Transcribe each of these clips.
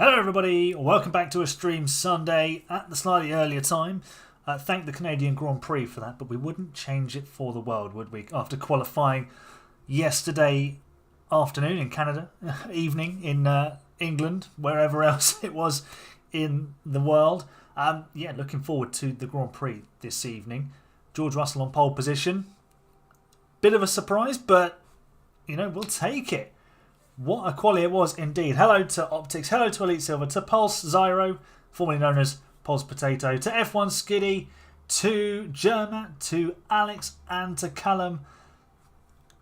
Hello everybody, welcome back to a stream Sunday at the slightly earlier time. Thank the Canadian Grand Prix for that, but we wouldn't change it for the world, would we? After qualifying yesterday afternoon in Canada, evening in England, wherever else it was in the world. Yeah, looking forward to the Grand Prix this evening. George Russell on pole position. Bit of a surprise, but, you know, we'll take it. What a quality it was indeed. Hello to Optics, hello to Elite Silver, to Pulse Zyro, formerly known as Pulse Potato, to F1 Skiddy, to Germat, to Alex and to Callum.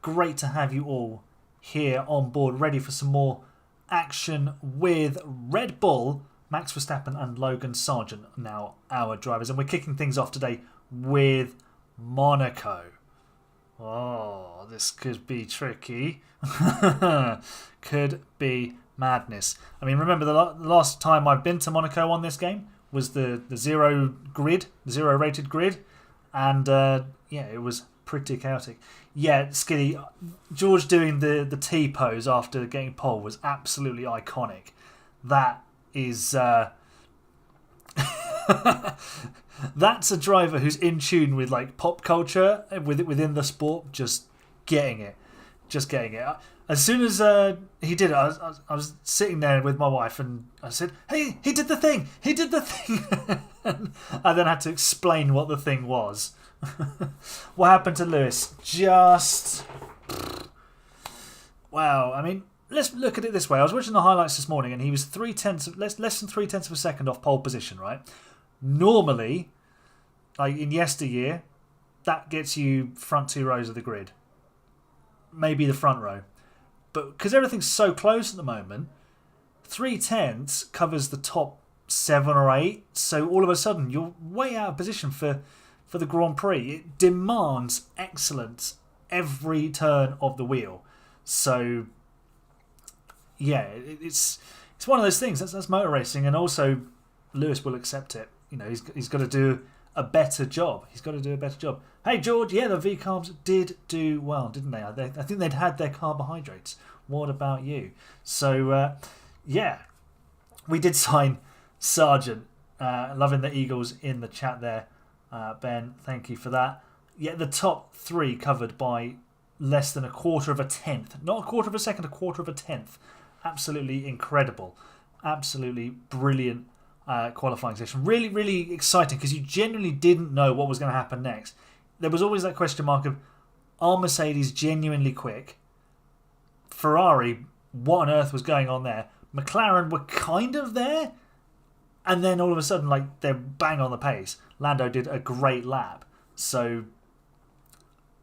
Great to have you all here on board, ready for some more action with Red Bull, Max Verstappen and Logan Sargent, now our drivers. And we're kicking things off today with Monaco. Oh, this could be tricky. Could be madness. I mean, remember the last time I've been to Monaco on this game was the zero rated grid, and yeah, it was pretty chaotic. Yeah, Skiddy, George doing the T pose after getting pole was absolutely iconic. That is that's a driver who's in tune with like pop culture within the sport, just getting it. As soon as he did it, I was sitting there with my wife and I said, "Hey, he did the thing! He did the thing!" I then had to explain what the thing was. What happened to Lewis? Just... wow. I mean, let's look at it this way. I was watching the highlights this morning and he was less than 3/10 of a second off pole position, right? Normally, like in yesteryear, that gets you front two rows of the grid. Maybe the front row. But because everything's so close at the moment, 3/10 covers the top 7 or 8. So all of a sudden, you're way out of position for the Grand Prix. It demands excellence every turn of the wheel. So, yeah, it's one of those things. That's motor racing. And also, Lewis will accept it. You know, he's got to do a better job. Hey, George, yeah, the V-Carbs did do well, didn't they? I think they'd had their carbohydrates. What about you? So, yeah, we did sign Sargent. Loving the Eagles in the chat there. Ben, thank you for that. Yeah, the top 3 covered by less than 1/4 of a tenth. Not 1/4 of a second, 1/4 of a tenth. Absolutely incredible. Absolutely brilliant. Qualifying session. Really, really exciting because you genuinely didn't know what was going to happen next. There was always that question mark of, are Mercedes genuinely quick? Ferrari, what on earth was going on there? McLaren were kind of there, and then all of a sudden, like, they're bang on the pace. Lando did a great lap. So,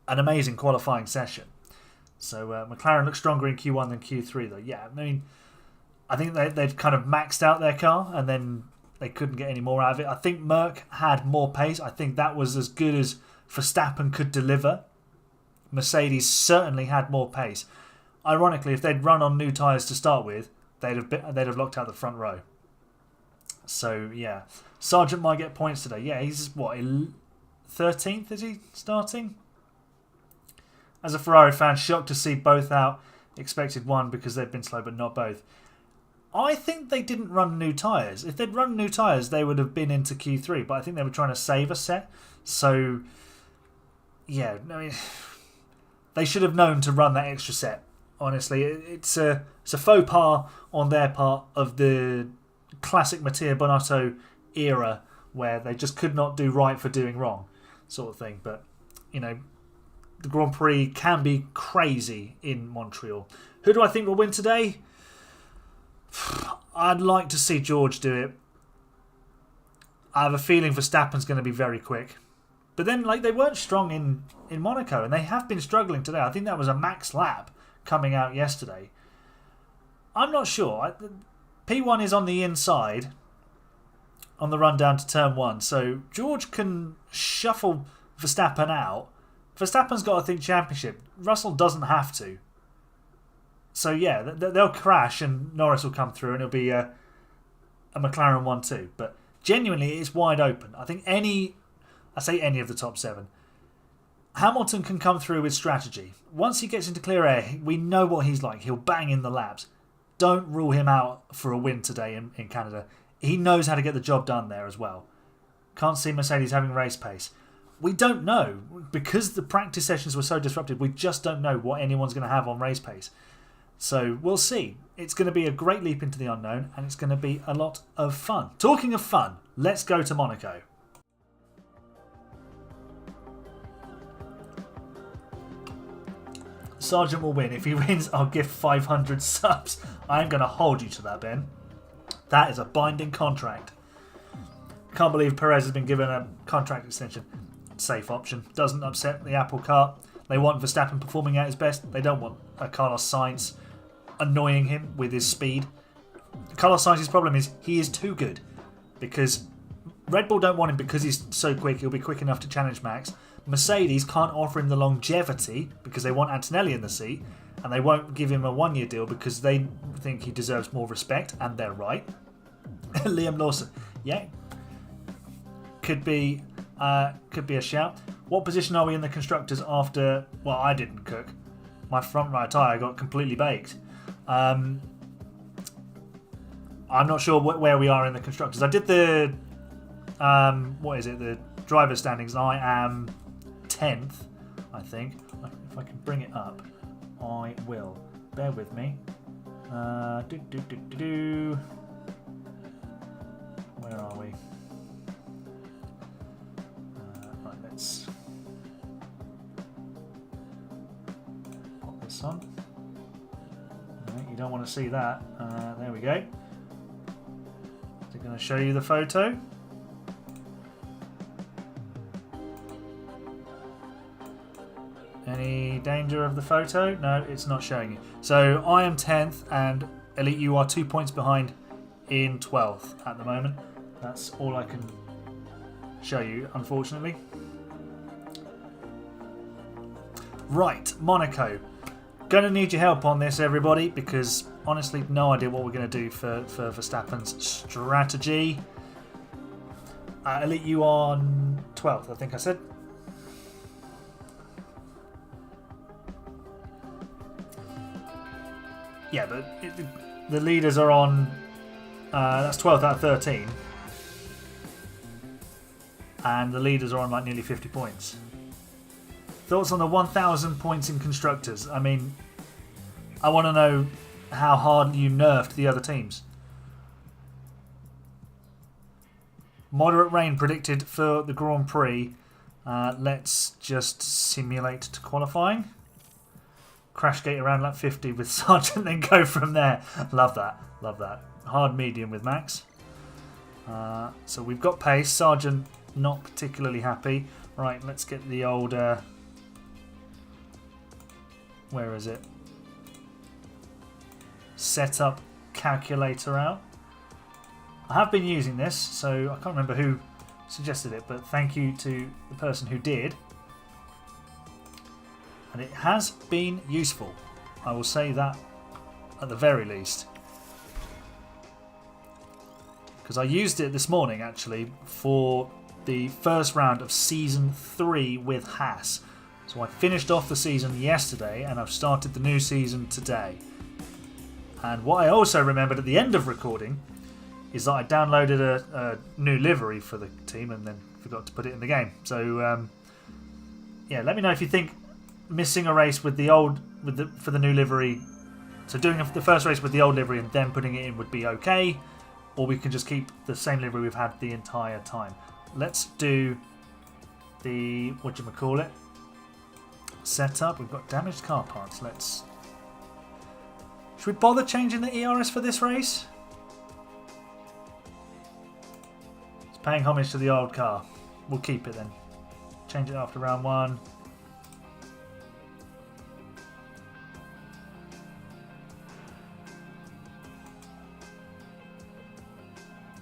an amazing qualifying session. So, McLaren looked stronger in Q1 than Q3, though. Yeah, I mean, I think they'd kind of maxed out their car, and then they couldn't get any more out of it. I think Merck had more pace. I think that was as good as Verstappen could deliver. Mercedes certainly had more pace. Ironically, if they'd run on new tyres to start with, they'd have locked out the front row. So, yeah. Sargent might get points today. Yeah, he's, what, 13th, is he starting? As a Ferrari fan, shocked to see both out. Expected one because they've been slow, but not both. I think they didn't run new tyres. If they'd run new tyres, they would have been into Q3. But I think they were trying to save a set. So, yeah, I mean, they should have known to run that extra set. Honestly, it's a faux pas on their part of the classic Mattia Bonotto era where they just could not do right for doing wrong, sort of thing. But, you know, the Grand Prix can be crazy in Montreal. Who do I think will win today? I'd like to see George do it. I have a feeling Verstappen's going to be very quick. But then, like, they weren't strong in Monaco, and they have been struggling today. I think that was a max lap coming out yesterday. I'm not sure. P1 is on the inside on the run down to turn 1, so George can shuffle Verstappen out. Verstappen's got to think championship. Russell doesn't have to. So, yeah, they'll crash and Norris will come through and it'll be a McLaren 1-2. But genuinely, it's wide open. I think any of the top 7. Hamilton can come through with strategy. Once he gets into clear air, we know what he's like. He'll bang in the laps. don't rule him out for a win today in Canada. He knows how to get the job done there as well. Can't see Mercedes having race pace. We don't know. Because the practice sessions were so disrupted, we just don't know what anyone's going to have on race pace. So we'll see. It's going to be a great leap into the unknown, and it's going to be a lot of fun. Talking of fun, let's go to Monaco. Sargent will win. If he wins, I'll give 500 subs. I'm going to hold you to that, Ben. That is a binding contract. Can't believe Perez has been given a contract extension. Safe option. Doesn't upset the apple cart. They want Verstappen performing at his best. They don't want a Carlos Sainz annoying him with his speed. Carlos Sainz's problem is he is too good. Because Red Bull don't want him because he's so quick. He'll be quick enough to challenge Max. Mercedes can't offer him the longevity because they want Antonelli in the seat. And they won't give him a one-year deal because they think he deserves more respect. And they're right. Liam Lawson. Yeah. Could be a shout. What position are we in the constructors after... Well, I didn't cook. My front right tyre got completely baked. I'm not sure where we are in the constructors. I did the... what is it? The driver standings. I am 10th, I think. If I can bring it up, I will. Bear with me. Where are we? Right, let's pop this on. No, you don't want to see that. There we go. Is it going to show you the photo? Any danger of the photo? No, it's not showing you. So I am 10th and Elite, you are 2 points behind in 12th at the moment. That's all I can show you, unfortunately. Right, Monaco. Gonna need your help on this, everybody, because honestly, no idea what we're going to do for Verstappen's strategy. Elite, you on 12th, I think I said. Yeah, but the leaders are on... that's 12th out of 13. And the leaders are on like nearly 50 points. Thoughts on the 1,000 points in constructors? I mean, I want to know how hard you nerfed the other teams. Moderate rain predicted for the Grand Prix. Let's just simulate to qualifying. Crash gate around lap 50 with Sargent, then go from there. Love that. Love that. Hard medium with Max. So we've got pace. Sargent not particularly happy. Right, let's get the old... where is it? Setup calculator out. I have been using this, so I can't remember who suggested it, but thank you to the person who did. And it has been useful. I will say that at the very least. Because I used it this morning, actually, for the first round of Season 3 with Haas. So I finished off the season yesterday, and I've started the new season today. And what I also remembered at the end of recording is that I downloaded a new livery for the team and then forgot to put it in the game. So, yeah, let me know if you think missing a race with the old for the new livery, so doing the first race with the old livery and then putting it in would be okay, or we can just keep the same livery we've had the entire time. Let's do the whatchamacallit setup. We've got damaged car parts. Should we bother changing the ERS for this race? It's paying homage to the old car. We'll keep it then. Change it after round 1.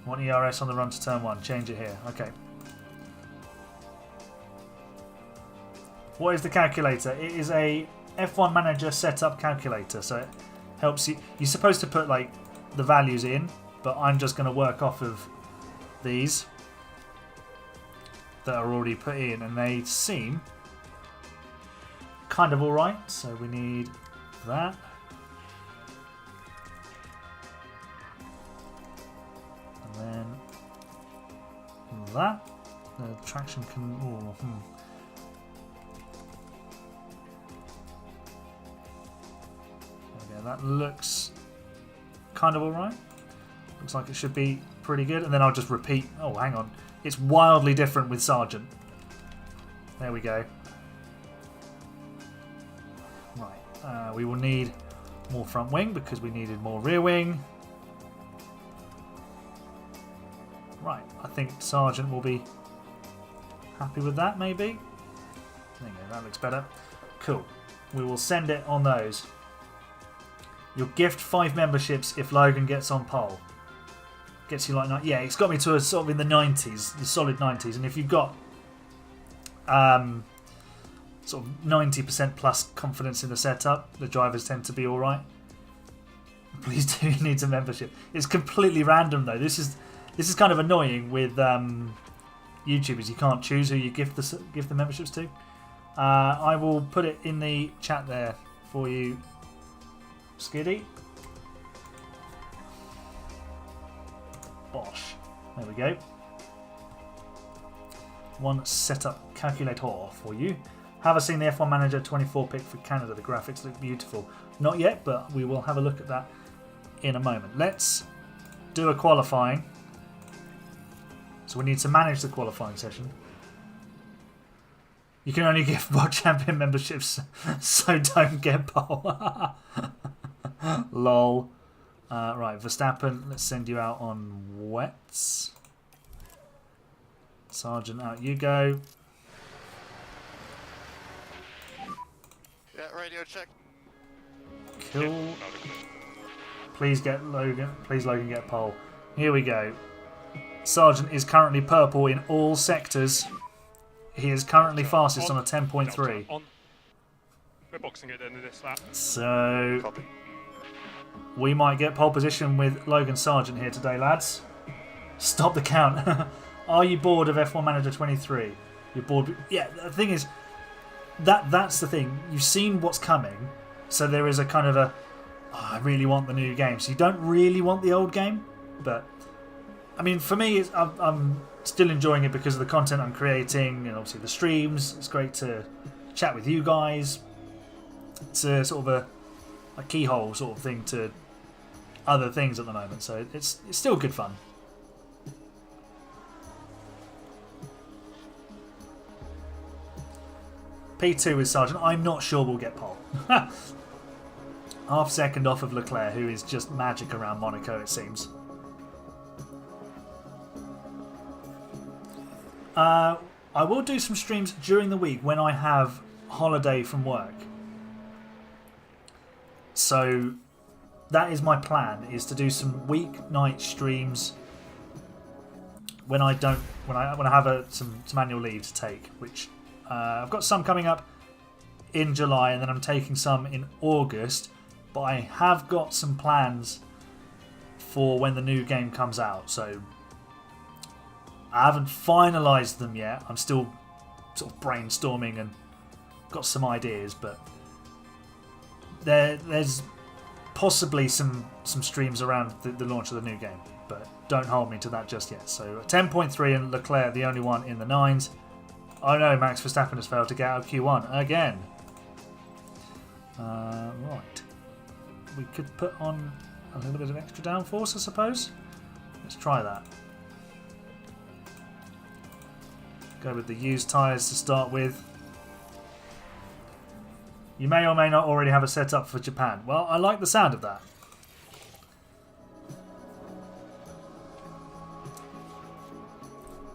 Want ERS on the run to turn 1. Change it here. Okay. What is the calculator? It is a F1 Manager setup calculator. So it helps you. You're supposed to put like the values in, but I'm just going to work off of these that are already put in, and they seem kind of alright. So we need that. that. The traction can... Okay, that looks kind of alright. Looks like it should be pretty good. And then I'll just repeat. Oh, hang on. It's wildly different with Sergeant. There we go. Right. We will need more front wing because we needed more rear wing. Right. I think Sergeant will be happy with that, maybe. There you go. That looks better. Cool. We will send it on those. You'll gift 5 memberships if Logan gets on pole. Gets you like... Yeah, it's got me to a sort of in the 90s. The solid 90s. And if you've got... sort of 90% plus confidence in the setup, the drivers tend to be alright. Please do need a membership. It's completely random though. This is kind of annoying with YouTubers. You can't choose who you give the memberships to. I will put it in the chat there for you, Skiddy. Bosh. There we go. One setup calculator for you. Have I seen the F1 Manager 24 pick for Canada? The graphics look beautiful. Not yet, but we will have a look at that in a moment. Let's do a qualifying. So we need to manage the qualifying session. You can only give World Champion memberships, so don't get pole. Lol. Right, Verstappen, let's send you out on wets. Sergeant, out you go. Yeah, radio check. Cool. Please get Logan. Please, Logan, get pole. Here we go. Sergeant is currently purple in all sectors. He is currently fastest on a 10.3. We're boxing at the end of this lap. So Copy. we might get pole position with Logan Sargent here today, lads. Stop the count. Are you bored of F1 Manager 23? You're bored? Yeah, the thing is, that's the thing. You've seen what's coming, so there is a kind of a, oh, I really want the new game. So you don't really want the old game, but I mean, for me, I'm still enjoying it because of the content I'm creating and obviously the streams. It's great to chat with you guys. It's a sort of a keyhole sort of thing to other things at the moment, so it's still good fun. P2 with Sargent. I'm not sure we'll get pole. Half second off of Leclerc, who is just magic around Monaco, it seems. I will do some streams during the week when I have holiday from work. So that is my plan, is to do some weeknight streams when I have some annual leave to take, which I've got some coming up in July, and then I'm taking some in August. But I have got some plans for when the new game comes out, so I haven't finalised them yet. I'm still sort of brainstorming and got some ideas, but there's possibly some streams around the launch of the new game, but don't hold me to that just yet. So 10.3 and Leclerc the only one in the 9s. Oh no, Max Verstappen has failed to get out of Q1 again. Right. We could put on a little bit of extra downforce, I suppose. Let's try that. Go with the used tyres to start with. You may or may not already have a setup for Japan. Well, I like the sound of that.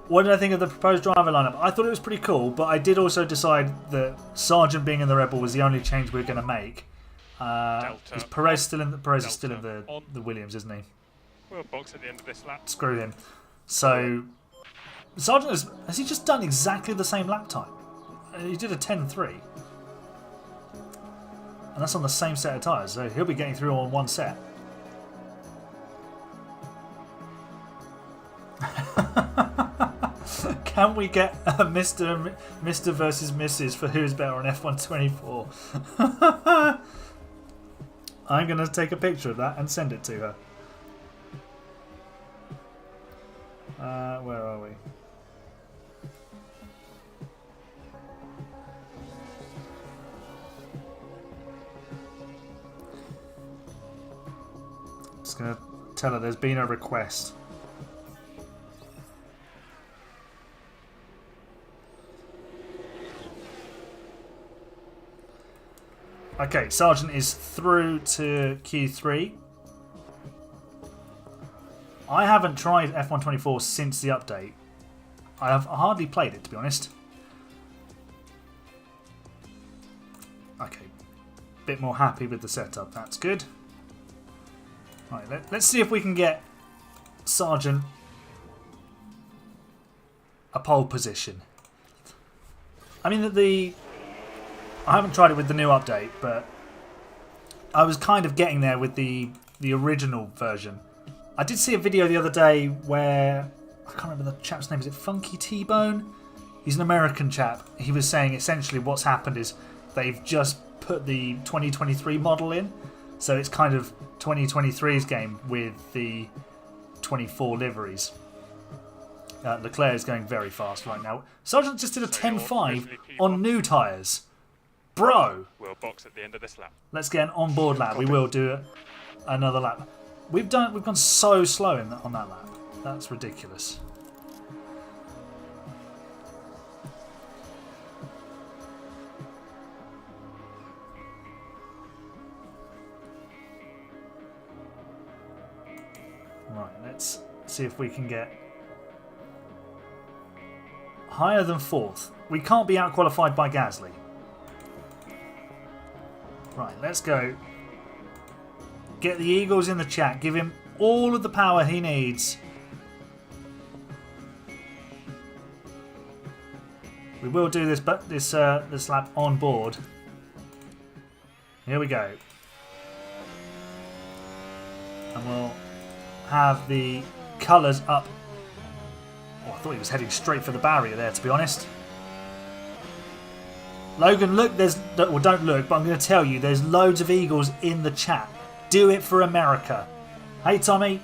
What did I think of the proposed driver lineup? I thought it was pretty cool, but I did also decide that Sargent being in the Rebel was the only change we were going to make. Is Perez still in? Perez is still in the Williams, isn't he? We'll box at the end of this lap. Screw him. So Sargent has he just done exactly the same lap time? He did a 10.3, and that's on the same set of tyres. So he'll be getting through on one set. Can we get a Mr. versus Mrs. for who's better on F1 24? I'm going to take a picture of that and send it to her. Where are we? going to tell her there's been a request. Okay, Sergeant is through to Q3. I haven't tried F124 since the update. I have hardly played it, to be honest. Okay, bit more happy with the setup. That's good. Right, let's see if we can get Sergeant a pole position. I mean, I haven't tried it with the new update, but I was kind of getting there with the original version. I did see a video the other day where, I can't remember the chap's name, is it Funky T-Bone? He's an American chap. He was saying essentially what's happened is they've just put the 2023 model in, so it's kind of 2023's game with the 24 liveries. Leclerc is going very fast right now. Sergeant just did a 10.5 on new tyres. Bro! We'll box at the end of this lap. Let's get an on-board lap. We will do another lap. We've gone so slow on that lap. That's ridiculous. Right, let's see if we can get higher than 4th. We can't be out-qualified by Gasly. Right, let's go. Get the Eagles in the chat. Give him all of the power he needs. We will do this lap on board. Here we go. And we'll have the colours up. Oh, I thought he was heading straight for the barrier there, to be honest. Logan, look, well, don't look, but I'm going to tell you, there's loads of Eagles in the chat. Do it for America. Hey, Tommy.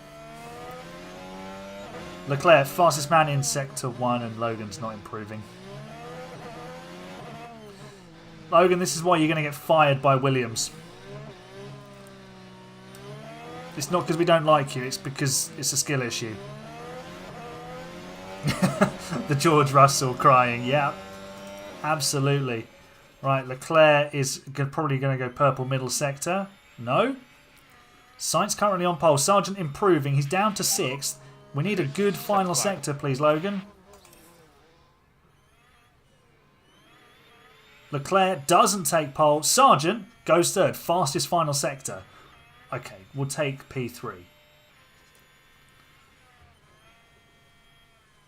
Leclerc, fastest man in Sector 1, and Logan's not improving. Logan, this is why you're going to get fired by Williams. It's not because we don't like you, it's because it's a skill issue. The George Russell crying, yeah. Absolutely. Right, Leclerc is probably going to go purple middle sector. No. Sainz currently on pole. Sargent improving. He's down to 6th. We need a good final sector, please, Logan. Leclerc doesn't take pole. Sargent goes 3rd. Fastest final sector. Okay, we'll take P3.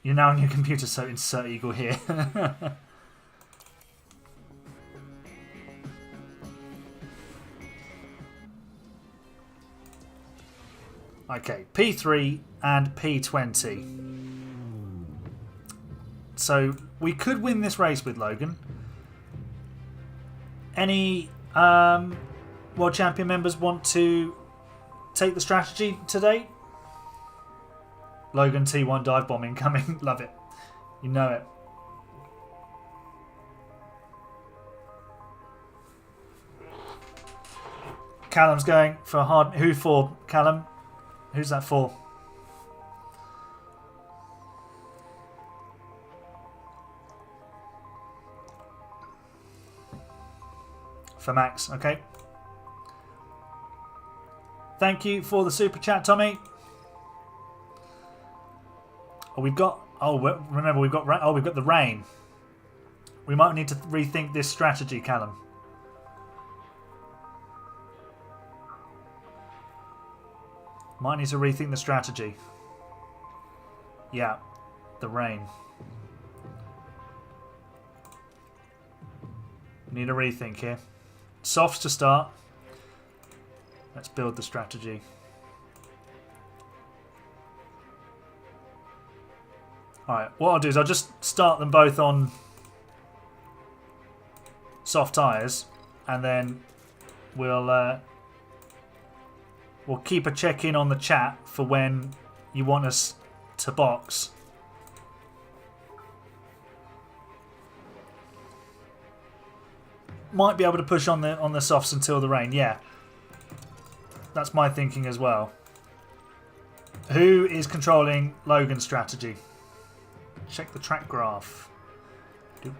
You're now on your computer, so insert Eagle here. Okay, P3 and P20. So we could win this race with Logan. Any World Champion members want to take the strategy today? Logan T1 dive bomb incoming. Love it. You know it. Callum's going for hard. Who for, Callum? Who's that for? For Max, okay. Thank you for the super chat, Tommy. Oh, we've got. Oh, remember we've got. Oh, we've got the rain. We might need to rethink this strategy, Callum. Might need to rethink the strategy. Yeah, the rain. Need a rethink here. Softs to start. Let's build the strategy. Alright, what I'll do is I'll just start them both on soft tyres, and then we'll keep a check-in on the chat for when you want us to box. Might be able to push on the softs until the rain, yeah. That's my thinking as well. Who is controlling Logan's strategy? Check the track graph.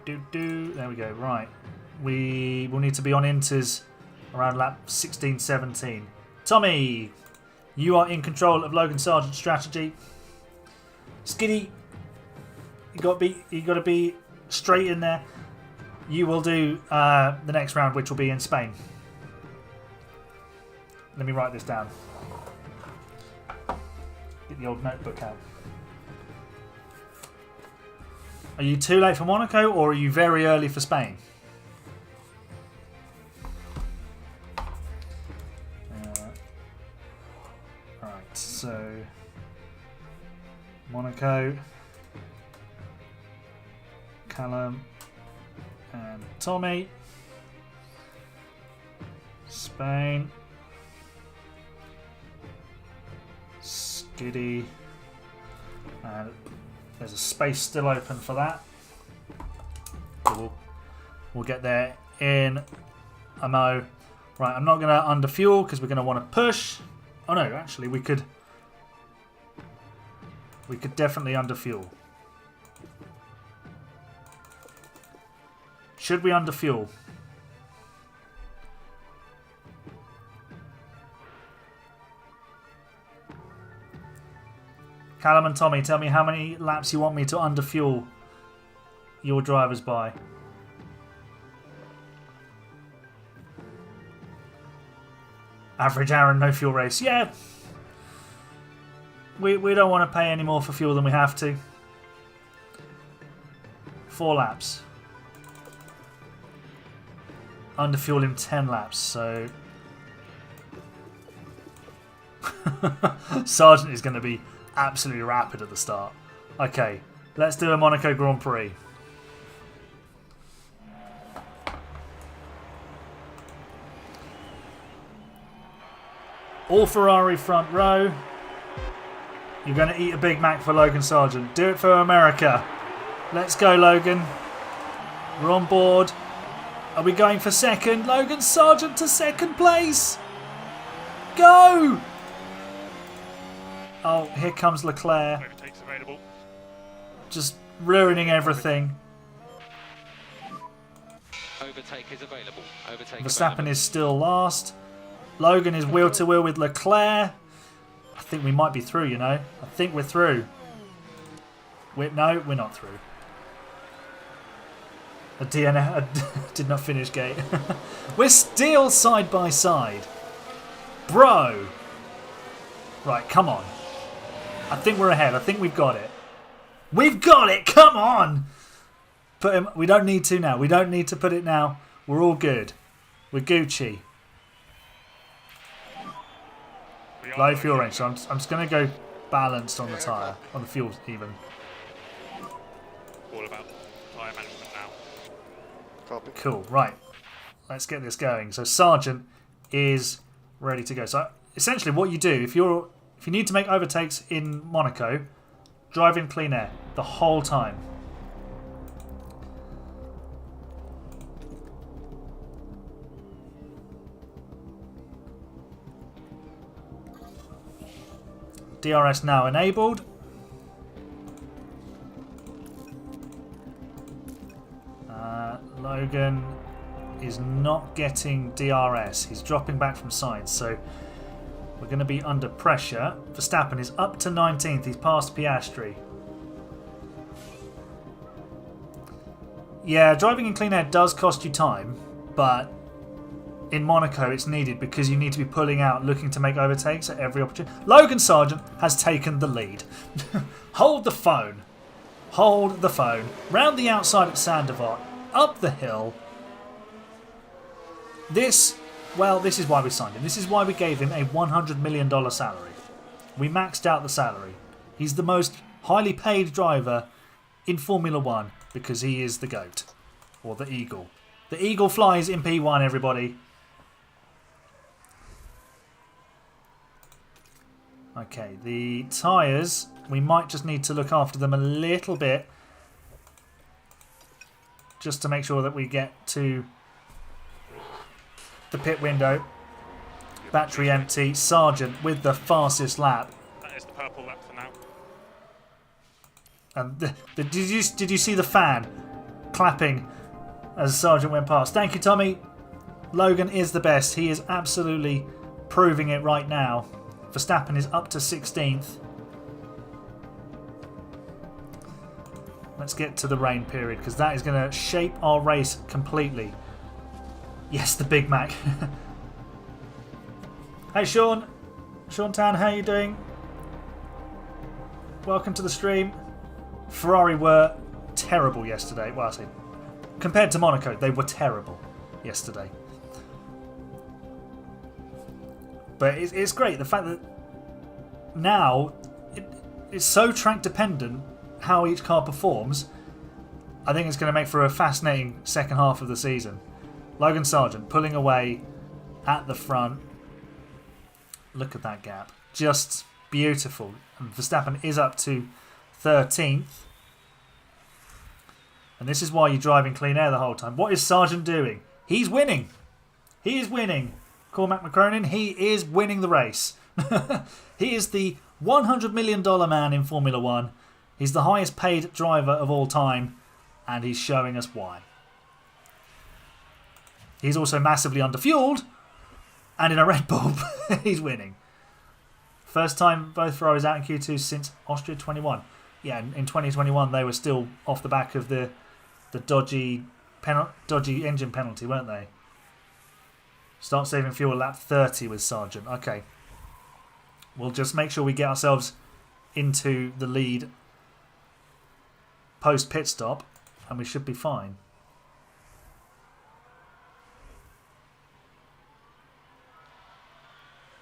There we go. Right. We will need to be on inters around lap 16, 17. Tommy, you are in control of Logan Sargent's strategy. Skiddy, you got to be straight in there. You will do the next round, which will be in Spain. Let me write this down. Get the old notebook out. Are you too late for Monaco, or are you very early for Spain? Alright, so Monaco, Callum and Tommy. Spain. Skiddy. And there's a space still open for that. We'll get there in a mo. Right, I'm not going to underfuel because we're going to want to push. Oh no, actually we could definitely underfuel. Should we underfuel? Callum and Tommy, tell me how many laps you want me to underfuel your drivers by. Average Aaron, no fuel race. Yeah. We don't want to pay any more for fuel than we have to. 4 laps. Underfuel him 10 laps, so... Sargent is going to be absolutely rapid at the start. Okay, let's do a Monaco Grand Prix. All Ferrari front row. You're going to eat a Big Mac for Logan Sargent. Do it for America. Let's go, Logan. We're on board. Are we going for second? Logan Sargent to second place. Go! Oh, here comes Leclerc. Overtakes available. Just ruining everything. Overtake is available. Overtake Verstappen available. is still last. Logan is wheel to wheel with Leclerc. I think we might be through, you know. I think we're through. No, we're not through. A DNF did not finish gate. We're still side by side. Bro. Right, come on. I think we're ahead. I think we've got it. We've got it. Come on. Put him. We don't need to now. We don't need to put it now. We're all good. We're Gucci. Low fuel range. So I'm just going to go balanced on the tyre. On the fuel even. All about tyre management now. Copy. Cool. Right. Let's get this going. So Sargent is ready to go. So essentially what you do, if you need to make overtakes in Monaco, drive in clean air the whole time. DRS now enabled. Logan is not getting DRS. He's dropping back from sides, so we're going to be under pressure. Verstappen is up to 19th. He's past Piastri. Yeah, driving in clean air does cost you time, but in Monaco it's needed because you need to be pulling out, looking to make overtakes at every opportunity. Logan Sargent has taken the lead. Hold the phone. Hold the phone. Round the outside at Sandoval. Up the hill. This is why we signed him. This is why we gave him a $100 million salary. We maxed out the salary. He's the most highly paid driver in Formula One because he is the GOAT. Or the Eagle. The Eagle flies in P1, everybody. Okay, the tyres, we might just need to look after them a little bit. Just to make sure that we get to the pit window. Battery empty. Sargent with the fastest lap. It's the purple lap for now. And did you see the fan clapping as Sargent went past? Thank you, Tommy. Logan is the best. He is absolutely proving it right now. Verstappen is up to 16th. Let's get to the rain period because that is going to shape our race completely. Yes, the Big Mac. Hey, Sean. Sean Tan, how you doing? Welcome to the stream. Ferrari were terrible yesterday. Well, I say, compared to Monaco, they were terrible yesterday. But it's great, the fact that now it's so track dependent how each car performs. I think it's going to make for a fascinating second half of the season. Logan Sargent pulling away at the front. Look at that gap. Just beautiful. And Verstappen is up to 13th. And this is why you're driving clean air the whole time. What is Sargent doing? He's winning. He is winning. Cormac McCronin, he is winning the race. He is the $100 million man in Formula One. He's the highest paid driver of all time. And he's showing us why. He's also massively underfueled. And in a Red Bull, he's winning. First time both Ferraris out in Q2 since Austria 21. Yeah, in 2021 they were still off the back of the dodgy engine penalty, weren't they? Start saving fuel at lap 30 with Sargent. Okay. We'll just make sure we get ourselves into the lead post pit stop and we should be fine.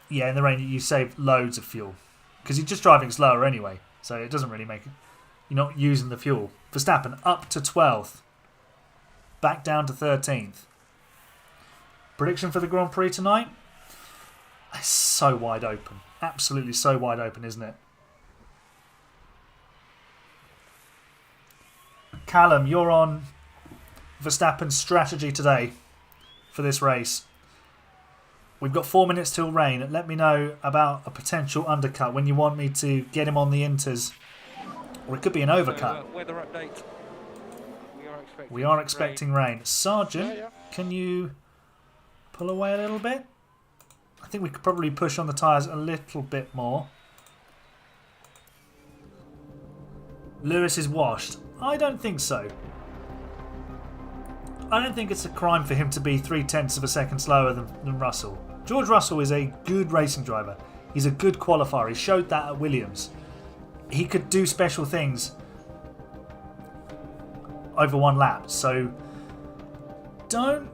Yeah, in the rain you save loads of fuel because you're just driving slower anyway, so it doesn't really make it. You're not using the fuel. Verstappen up to 12th, back down to 13th. Prediction for the Grand Prix tonight? It's so wide open, absolutely so wide open, isn't it? Callum, you're on Verstappen's strategy today for this race. We've got 4 minutes till rain. Let me know about a potential undercut when you want me to get him on the inters. Or it could be an overcut. Weather update. We are expecting rain. Sargent, can you pull away a little bit? I think we could probably push on the tyres a little bit more. Lewis is washed. I don't think so. I don't think it's a crime for him to be 0.3 of a second slower than Russell. George Russell is a good racing driver. He's a good qualifier. He showed that at Williams. He could do special things over one lap. So don't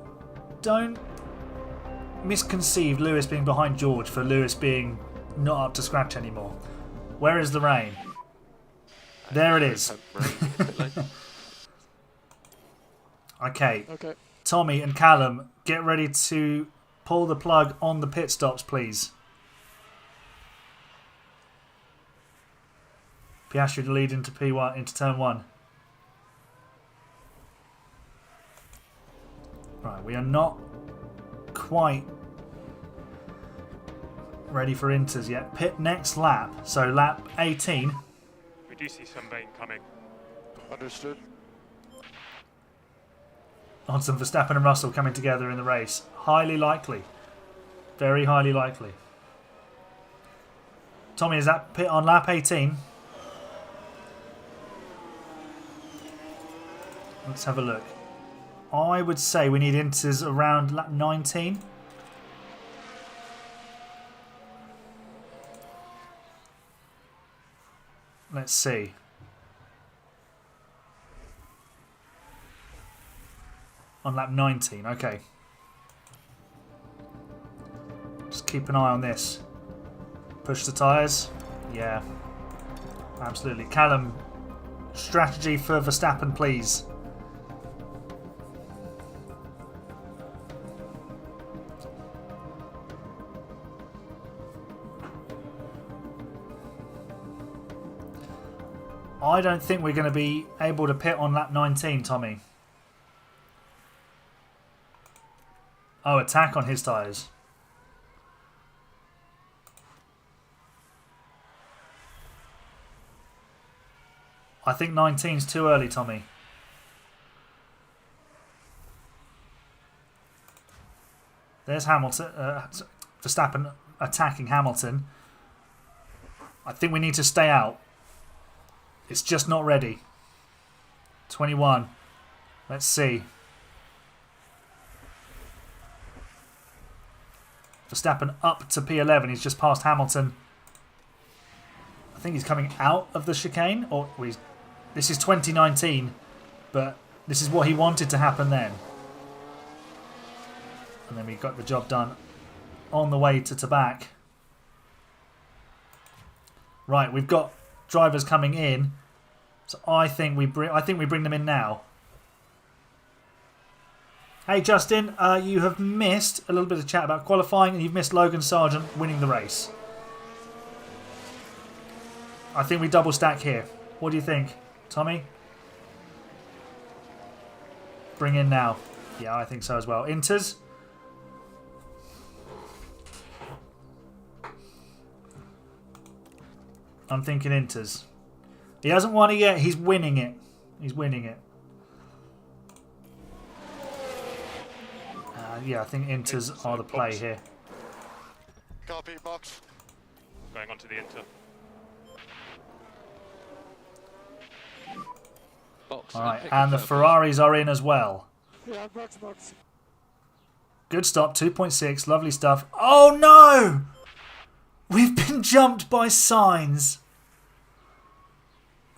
misconceive Lewis being behind George for Lewis being not up to scratch anymore. Where is the rain? There it is. Okay. Tommy and Callum, get ready to pull the plug on the pit stops, please. Piastri to lead into P1 into turn 1. Right, we are not quite ready for inters yet. Pit next lap, so lap 18. We do see some rain coming. Understood. On some Verstappen and Russell coming together in the race. Highly likely. Very highly likely. Tommy, is that pit on lap 18? Let's have a look. I would say we need inters around lap 19. Let's see. On lap 19, okay. Just keep an eye on this. Push the tyres. Yeah. Absolutely. Callum, strategy for Verstappen, please. I don't think we're going to be able to pit on lap 19, Tommy. Oh, attack on his tyres. I think 19's too early, Tommy. There's Hamilton. Verstappen attacking Hamilton. I think we need to stay out. It's just not ready. 21. Let's see. Verstappen up to P11. He's just passed Hamilton. I think he's coming out of the chicane. Or this is 2019, but this is what he wanted to happen then. And then we got the job done on the way to back. Right, we've got drivers coming in, so I think we bring them in now. Hey Justin, you have missed a little bit of chat about qualifying, and you've missed Logan Sargent winning the race. I think we double stack here. What do you think, Tommy? Bring in now. Yeah, I think so as well. Inters. I'm thinking Inters. He hasn't won it yet. He's winning it. He's winning it. Yeah, I think Inters are the play here. Copy, box. Going on to the Inter. Box. All right, and the Ferraris are in as well. Yeah, box. Good stop, 2.6, lovely stuff. Oh no! We've been jumped by Sainz.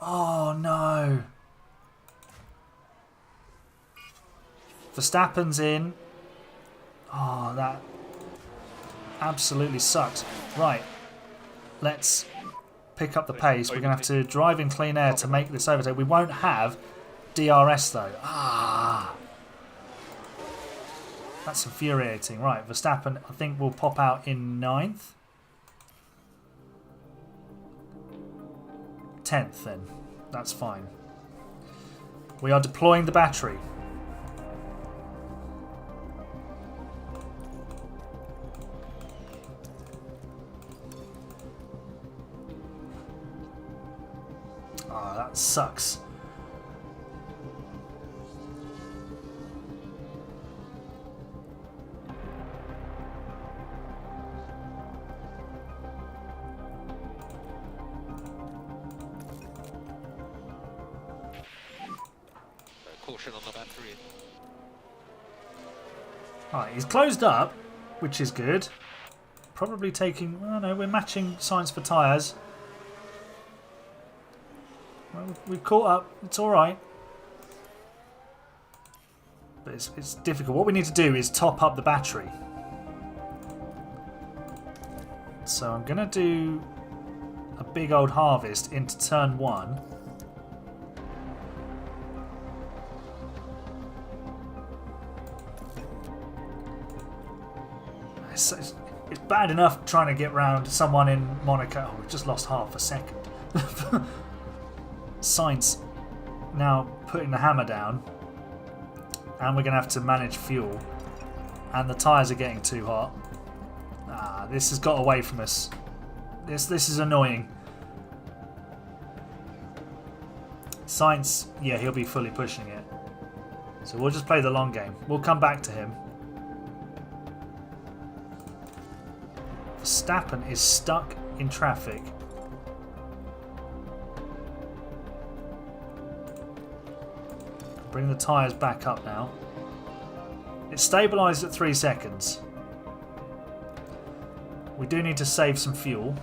Oh no. Verstappen's in. Oh, that absolutely sucks. Right, let's pick up the pace. We're going to have to drive in clean air to make this overtake. We won't have DRS though. Ah. That's infuriating. Right, Verstappen, I think, will pop out in 9th. 10th then. That's fine. We are deploying the battery. Ah, that sucks. Caution on the battery. Alright, he's closed up, which is good. Probably taking... Oh no, we're matching signs for tyres. Well, we've caught up. It's alright. But it's difficult. What we need to do is top up the battery. So I'm going to do a big old harvest into turn 1. It's bad enough trying to get round someone in Monaco. Oh, we've just lost half a second. Sainz now putting the hammer down. And we're going to have to manage fuel. And the tyres are getting too hot. Ah, this has got away from us. This is annoying. Sainz, yeah, he'll be fully pushing it. So we'll just play the long game. We'll come back to him. Verstappen is stuck in traffic. Bring the tyres back up now. It's stabilised at 3 seconds. We do need to save some fuel.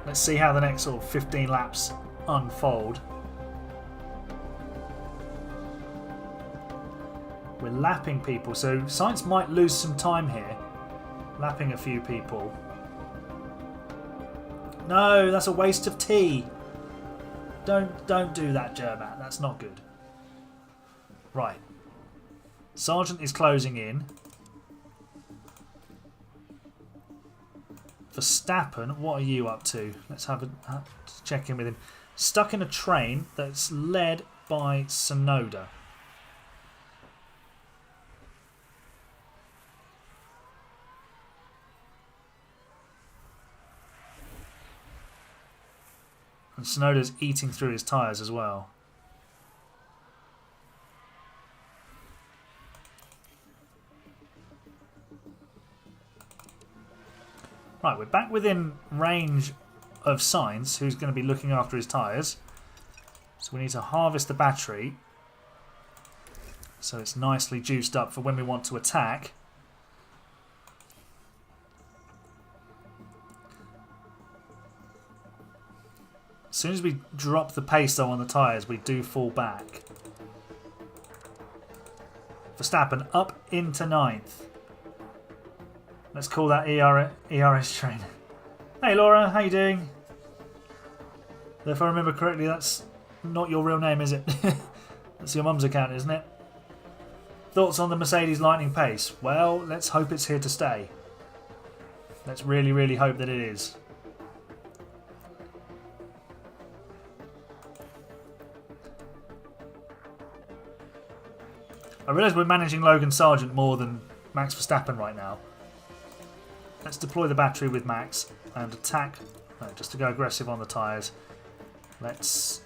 Let's see how the next sort of 15 laps unfold. We're lapping people, so Sainz might lose some time here. Lapping a few people. No, that's a waste of tea. Don't do that, German. That's not good. Right. Sargent is closing in. Verstappen, what are you up to? Let's have a check in with him. Stuck in a train that's led by Sonoda. And Tsunoda's eating through his tyres as well. Right, we're back within range of Sainz, who's going to be looking after his tyres. So we need to harvest the battery so it's nicely juiced up for when we want to attack. As soon as we drop the pace though on the tyres, we do fall back. Verstappen up into 9th. Let's call that ERS train. Hey Laura, how you doing? If I remember correctly, that's not your real name, is it? That's your mum's account, isn't it? Thoughts on the Mercedes lightning pace? Well, let's hope it's here to stay. Let's really, really hope that it is. I realise we're managing Logan Sargent more than Max Verstappen right now. Let's deploy the battery with Max and attack, just to go aggressive on the tyres.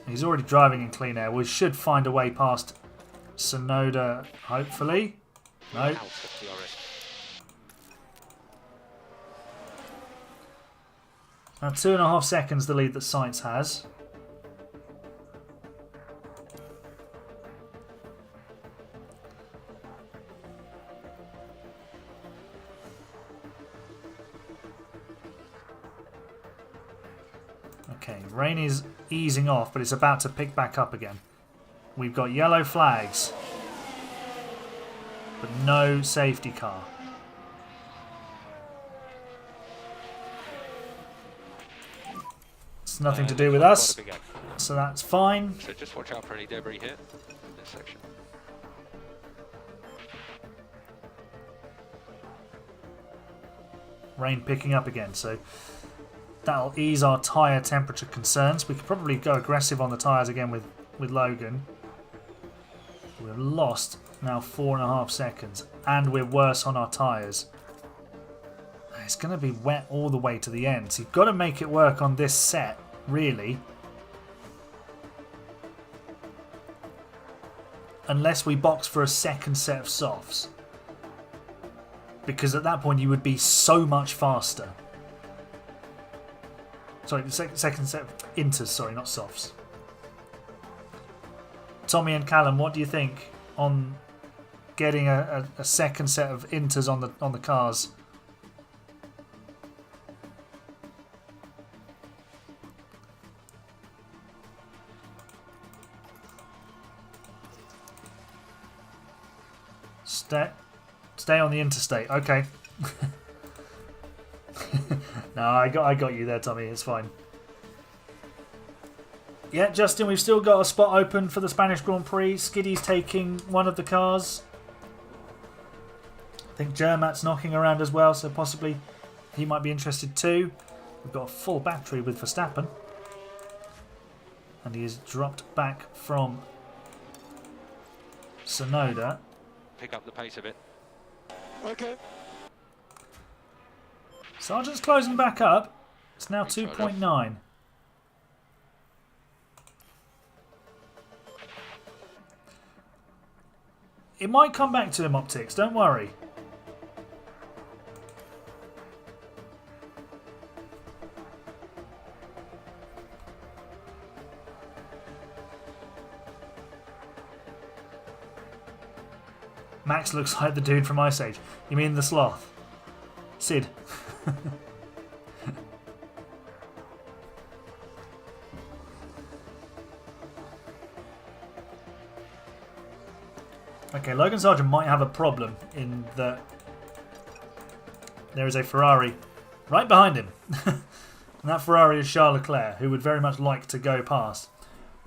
He's already driving in clean air. We should find a way past Tsunoda, hopefully. No. Now 2.5 seconds the lead that Sainz has. Okay, rain is easing off, but it's about to pick back up again. We've got yellow flags, but no safety car. It's nothing to do with us, so that's fine. So just watch out for any debris here in this section. Rain picking up again, so that'll ease our tyre temperature concerns. We could probably go aggressive on the tyres again with Logan. We've lost now 4.5 seconds, and we're worse on our tyres. It's going to be wet all the way to the end, so you've got to make it work on this set, really. Unless we box for a second set of softs. Because at that point you would be so much faster. Sorry, the second set of inters, sorry, not softs. Tommy and Callum, what do you think on getting a second set of inters on the cars? Stay on the interstate. Okay. No, I got you there, Tommy. It's fine. Yeah, Justin, we've still got a spot open for the Spanish Grand Prix. Skiddy's taking one of the cars. I think Jermat's knocking around as well, so possibly he might be interested too. We've got a full battery with Verstappen. And he has dropped back from Tsunoda. Pick up the pace a bit. Okay. Sargent's closing back up. It's now 2.9. It might come back to him, Optics. Don't worry. Max looks like the dude from Ice Age. You mean the sloth? Sid. Okay, Logan Sargent might have a problem in that there is a Ferrari right behind him. And that Ferrari is Charles Leclerc, who would very much like to go past.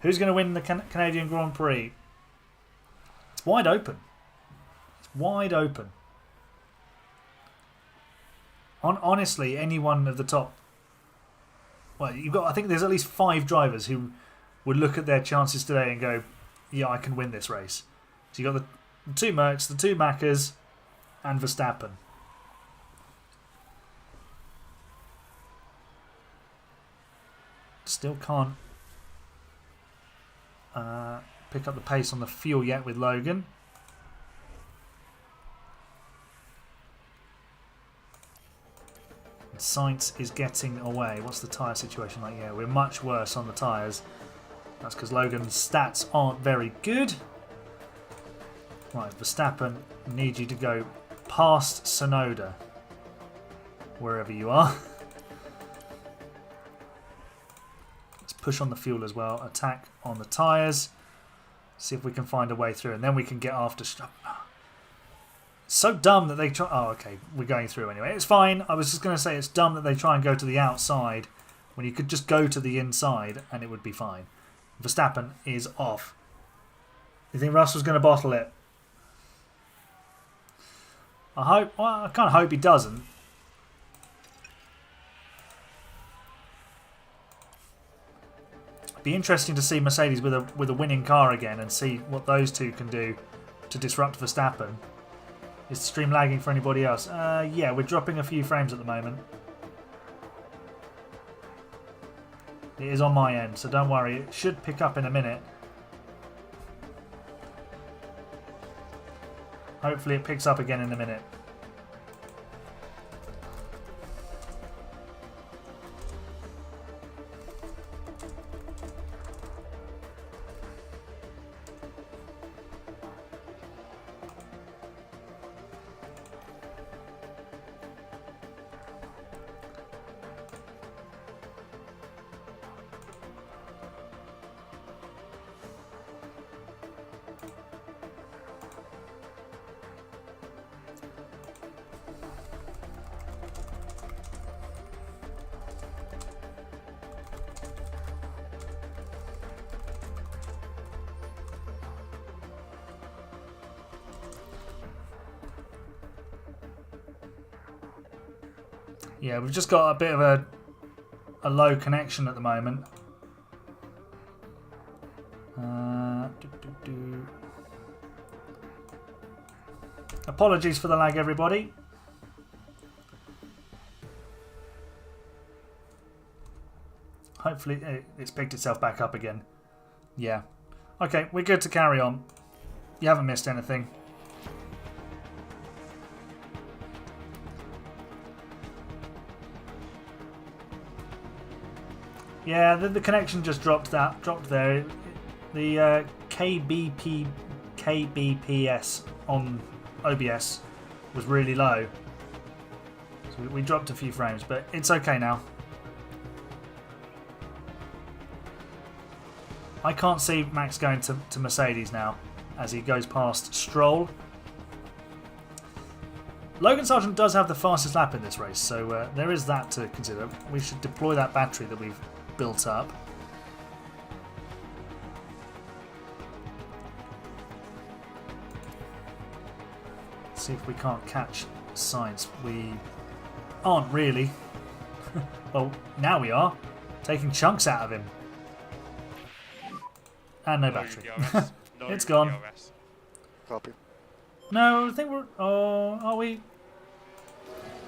Who's going to win the Canadian Grand Prix? It's wide open. It's wide open. Honestly, any one of the top... Well, I think there's at least 5 drivers who would look at their chances today and go, yeah, I can win this race. So you got the 2 Mercs, the 2 Maccas, and Verstappen. Still can't pick up the pace on the fuel yet with Logan. And Sainz is getting away. What's the tyre situation like? Yeah, we're much worse on the tyres. That's because Logan's stats aren't very good. Right, Verstappen, need you to go past Sonoda, wherever you are. Let's push on the fuel as well. Attack on the tyres. See if we can find a way through, and then we can get after. So dumb that they try. Oh, okay, we're going through anyway. It's fine. I was just going to say it's dumb that they try and go to the outside when you could just go to the inside and it would be fine. Verstappen is off. You think Russell's going to bottle it? I hope. Well, I kind of hope he doesn't. It'd be interesting to see Mercedes with a winning car again and see what those two can do to disrupt Verstappen. Is the stream lagging for anybody else? Yeah, we're dropping a few frames at the moment. It is on my end, so don't worry. It should pick up in a minute. Hopefully it picks up again in a minute. Yeah, we've just got a bit of a low connection at the moment. Apologies for the lag, everybody. Hopefully it's picked itself back up again. Yeah. Okay, we're good to carry on. You haven't missed anything. Yeah, the connection just dropped there. The kbps on OBS was really low, so we dropped a few frames, but it's okay now. I can't see Max going to Mercedes now as he goes past Stroll. Logan Sargent does have the fastest lap in this race, so there is that to consider. We should deploy that battery that we've built up. See if we can't catch Sainz. We aren't really. Well, now we are. Taking chunks out of him. And no battery. It's gone. DRS. Copy. No, I think we're... Oh, are we?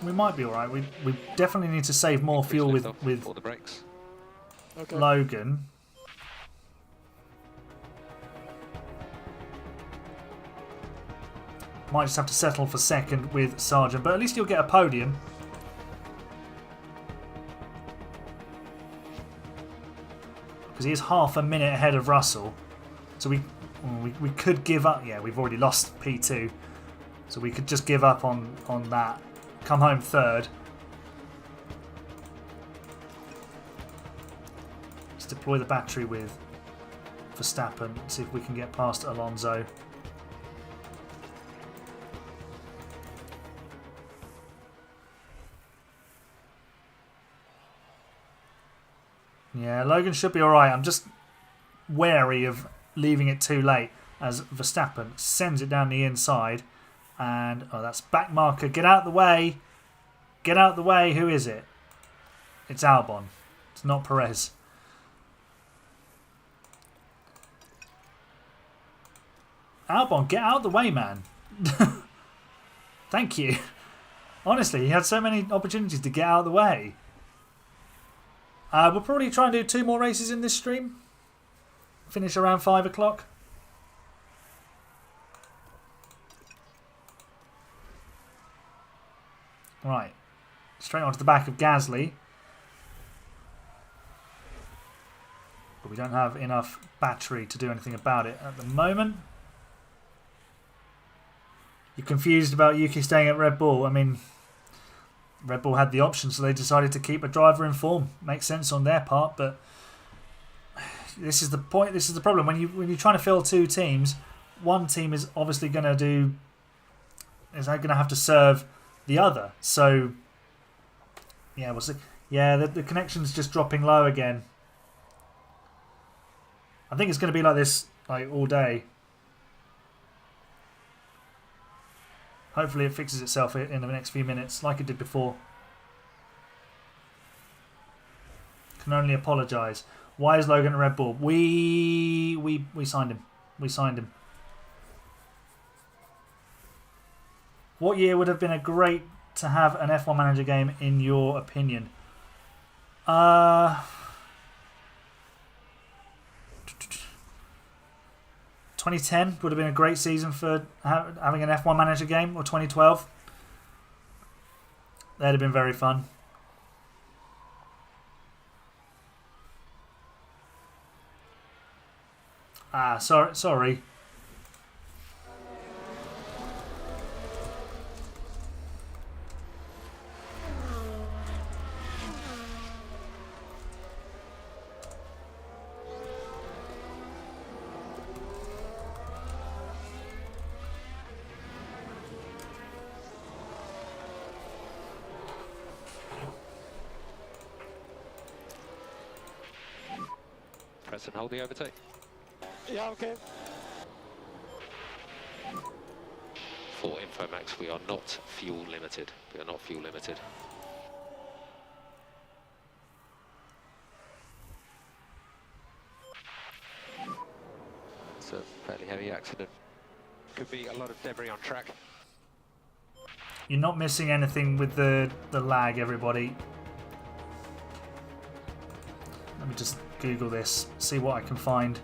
We might be alright. We definitely need to save more fuel with for the brakes. Okay. Logan. Might just have to settle for second with Sargent, but at least you'll get a podium. Because he is half a minute ahead of Russell. So we could give up. Yeah, we've already lost P2. So we could just give up on that. Come home third. Let's deploy the battery with Verstappen. See if we can get past Alonso. Yeah, Logan should be alright. I'm just wary of leaving it too late as Verstappen sends it down the inside. And, oh, that's back marker. Get out the way. Get out the way. Who is it? It's Albon. It's not Perez. Albon, get out the way, man. Thank you. Honestly, he had so many opportunities to get out of the way. We'll probably try and do 2 more races in this stream. finish around 5 o'clock. Right, straight onto the back of Gasly. But we don't have enough battery to do anything about it at the moment. You're confused about Yuki staying at Red Bull. I mean, Red Bull had the option, so they decided to keep a driver in form. Makes sense on their part, but this is the point. This is the problem when you're trying to fill two teams. One team is obviously going to have to serve the other. So yeah, we'll see. Yeah, the connection's just dropping low again. I think it's going to be like this like all day. Hopefully it fixes itself in the next few minutes like it did before. Can only apologise. Why is Logan at Red Bull? We signed him. We signed him. What year would have been a great to have an F1 Manager game in your opinion? 2010 would have been a great season for having an F1 Manager game, or 2012. That'd have been very fun. Sorry. Press and hold the overtake. Yeah, okay. For Infomax, we are not fuel limited. We are not fuel limited. It's a fairly heavy accident. Could be a lot of debris on track. You're not missing anything with the lag, everybody. Let me just Google this, see what I can find.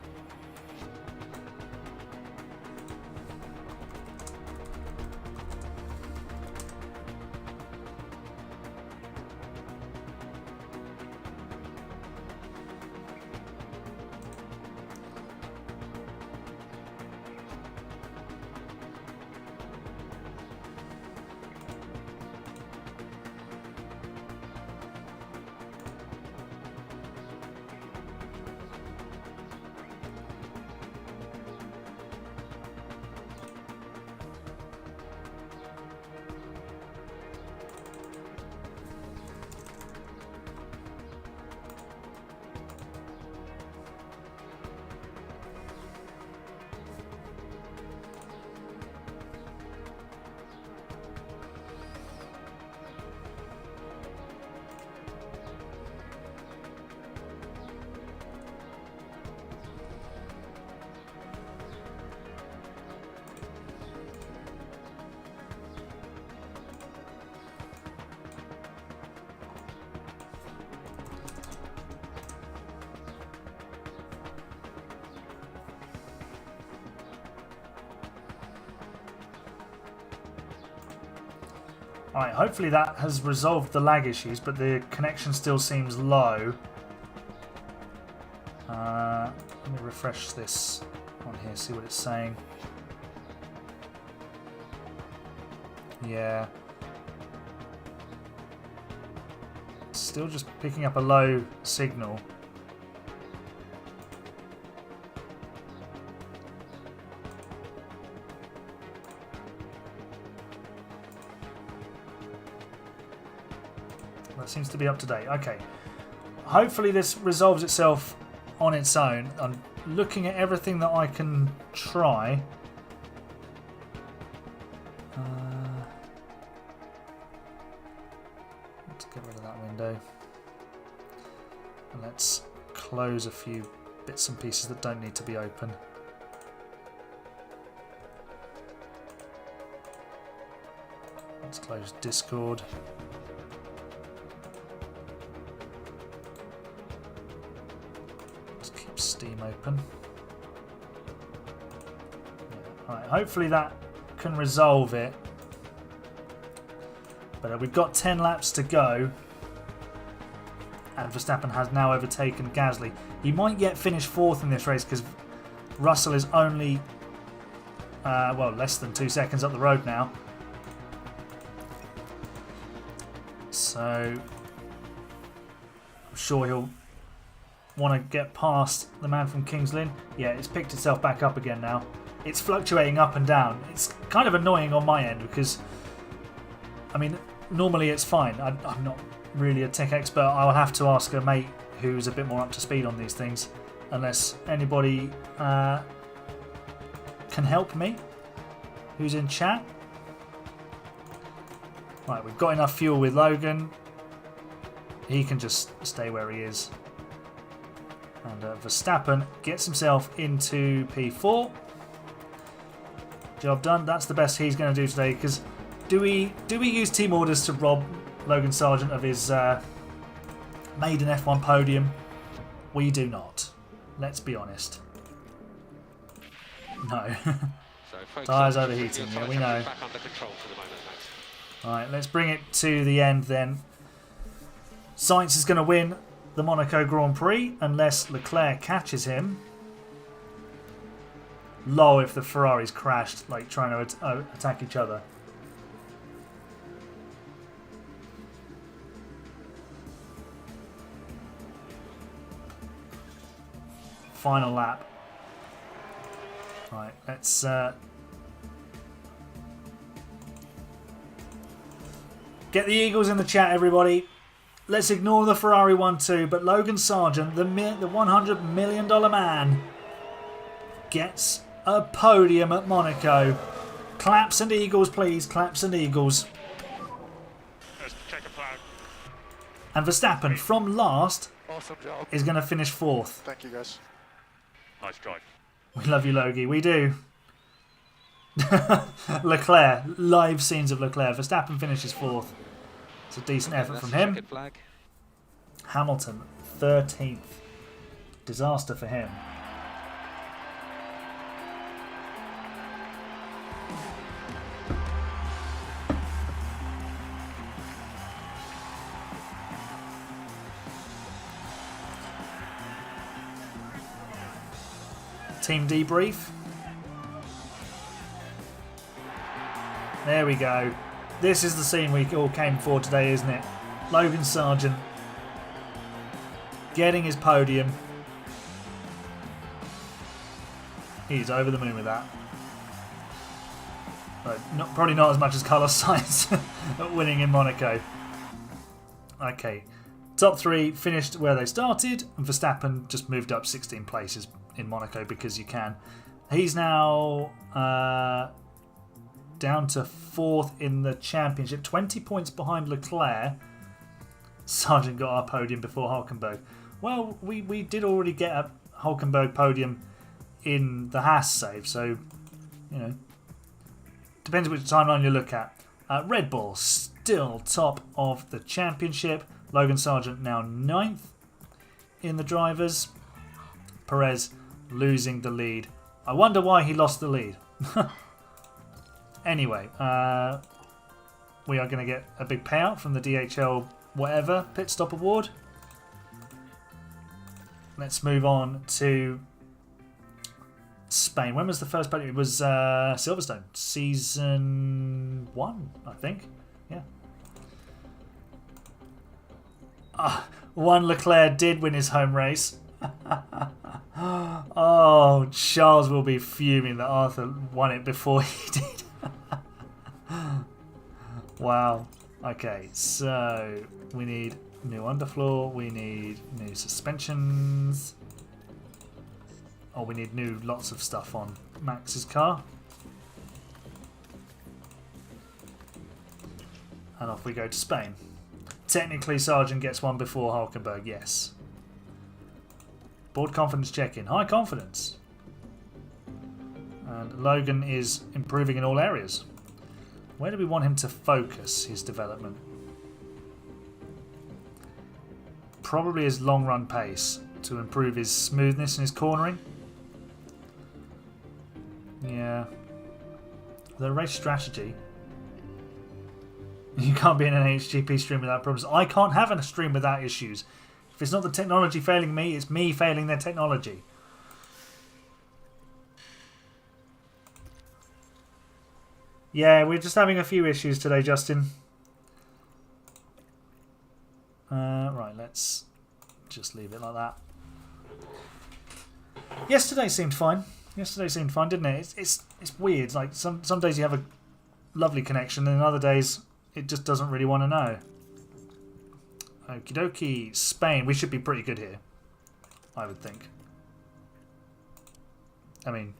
Alright, hopefully that has resolved the lag issues, but the connection still seems low. Let me refresh this on here, see what it's saying. Yeah. Still just picking up a low signal. That seems to be up to date. Okay. Hopefully this resolves itself on its own. I'm looking at everything that I can try. Let's get rid of that window. And let's close a few bits and pieces that don't need to be open. Let's close Discord. Steam open. Right, hopefully that can resolve it. But we've got 10 laps to go. And Verstappen has now overtaken Gasly. He might yet finish 4th in this race because Russell is only, well, less than 2 seconds up the road now. So I'm sure he'll want to get past the man from Kings Lynn. Yeah, it's picked itself back up again now. It's fluctuating up and down. It's kind of annoying on my end because, I mean, normally it's fine. I'm not really a tech expert. I'll have to ask a mate who's a bit more up to speed on these things, unless anybody can help me who's in chat. Right, we've got enough fuel with Logan. He can just stay where he is. And Verstappen gets himself into P4. Job done. That's the best he's going to do today. Because do we use team orders to rob Logan Sargent of his maiden F1 podium? We do not. Let's be honest. No. So Tyres overheating. Yeah, we know. Back under control for the moment, Max. Right, let's bring it to the end then. Sainz is going to win the Monaco Grand Prix unless Leclerc catches him. Low if the Ferraris crashed, like trying to attack each other. Final lap. Right, let's get the Eagles in the chat, everybody. Let's ignore the Ferrari 1-2, but Logan Sargent, the $100 million man, gets a podium at Monaco. Claps and Eagles, please. Claps and Eagles. Let's check a flag. And Verstappen, from last, Awesome job. is going to finish 4th. Thank you, guys. Nice drive. We love you, Logie. We do. Leclerc. Live scenes of Leclerc. Verstappen finishes 4th. It's a decent effort from him. Flag. Hamilton, 13th. Disaster for him. Team debrief. There we go. This is the scene we all came for today, isn't it? Logan Sargent getting his podium. He's over the moon with that. But probably not as much as Carlos Sainz winning in Monaco. Okay. Top 3 finished where they started, and Verstappen just moved up 16 places in Monaco because you can. He's now down to 4th in the championship, 20 points behind Leclerc. Sargent got our podium before Hulkenberg. Well, we did already get a Hulkenberg podium in the Haas save, so, you know, depends which timeline you look at. Red Bull still top of the championship. Logan Sargent now 9th in the drivers. Perez losing the lead. I wonder why he lost the lead. Anyway, we are going to get a big payout from the DHL whatever pit stop award. Let's move on to Spain. When was the first podium? It was Silverstone. Season 1, I think. Yeah. One Leclerc did win his home race. Oh, Charles will be fuming that Arthur won it before he did. Wow. Okay, so we need new underfloor, we need new suspensions. Oh, we need new lots of stuff on Max's car. And off we go to Spain. Technically, Sargent gets one before Hulkenberg, yes. Board confidence check-in. High confidence. And Logan is improving in all areas. Where do we want him to focus his development? Probably his long run pace to improve his smoothness and his cornering. Yeah. The race strategy. You can't be in an AHGP stream without problems. I can't have a stream without issues. If it's not the technology failing me, it's me failing their technology. Yeah, we're just having a few issues today, Justin. Right, let's just leave it like that. Yesterday seemed fine. Yesterday seemed fine, didn't it? It's weird. Like some days you have a lovely connection, and other days it just doesn't really want to know. Okie dokie. Spain. We should be pretty good here, I would think. I mean,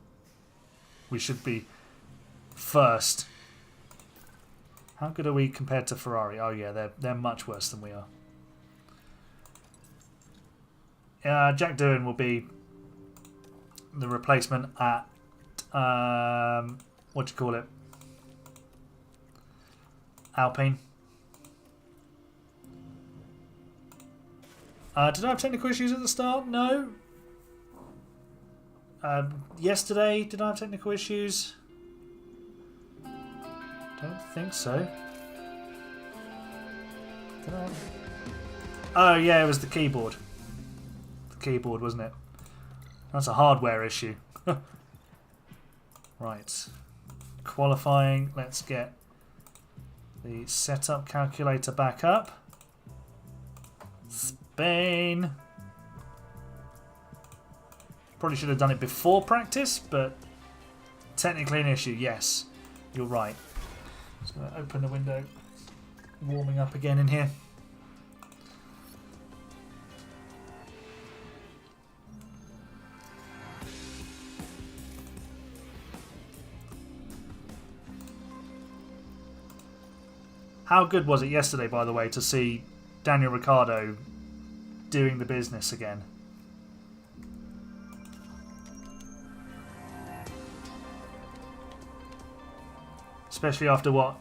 we should be first. How good are we compared to Ferrari? Oh yeah, they're much worse than we are. Jack Doohan will be the replacement at what do you call it? Alpine. Did I have technical issues at the start? No. Yesterday, did I have technical issues? Don't think so. Did I? Oh yeah, it was the keyboard. The keyboard, wasn't it? That's a hardware issue. Right. Qualifying. Let's get the setup calculator back up. Spain. Probably should have done it before practice, but technically an issue. Yes, you're right. Just going to open the window. Warming up again in here. How good was it yesterday, by the way, to see Daniel Ricciardo doing the business again? Especially after what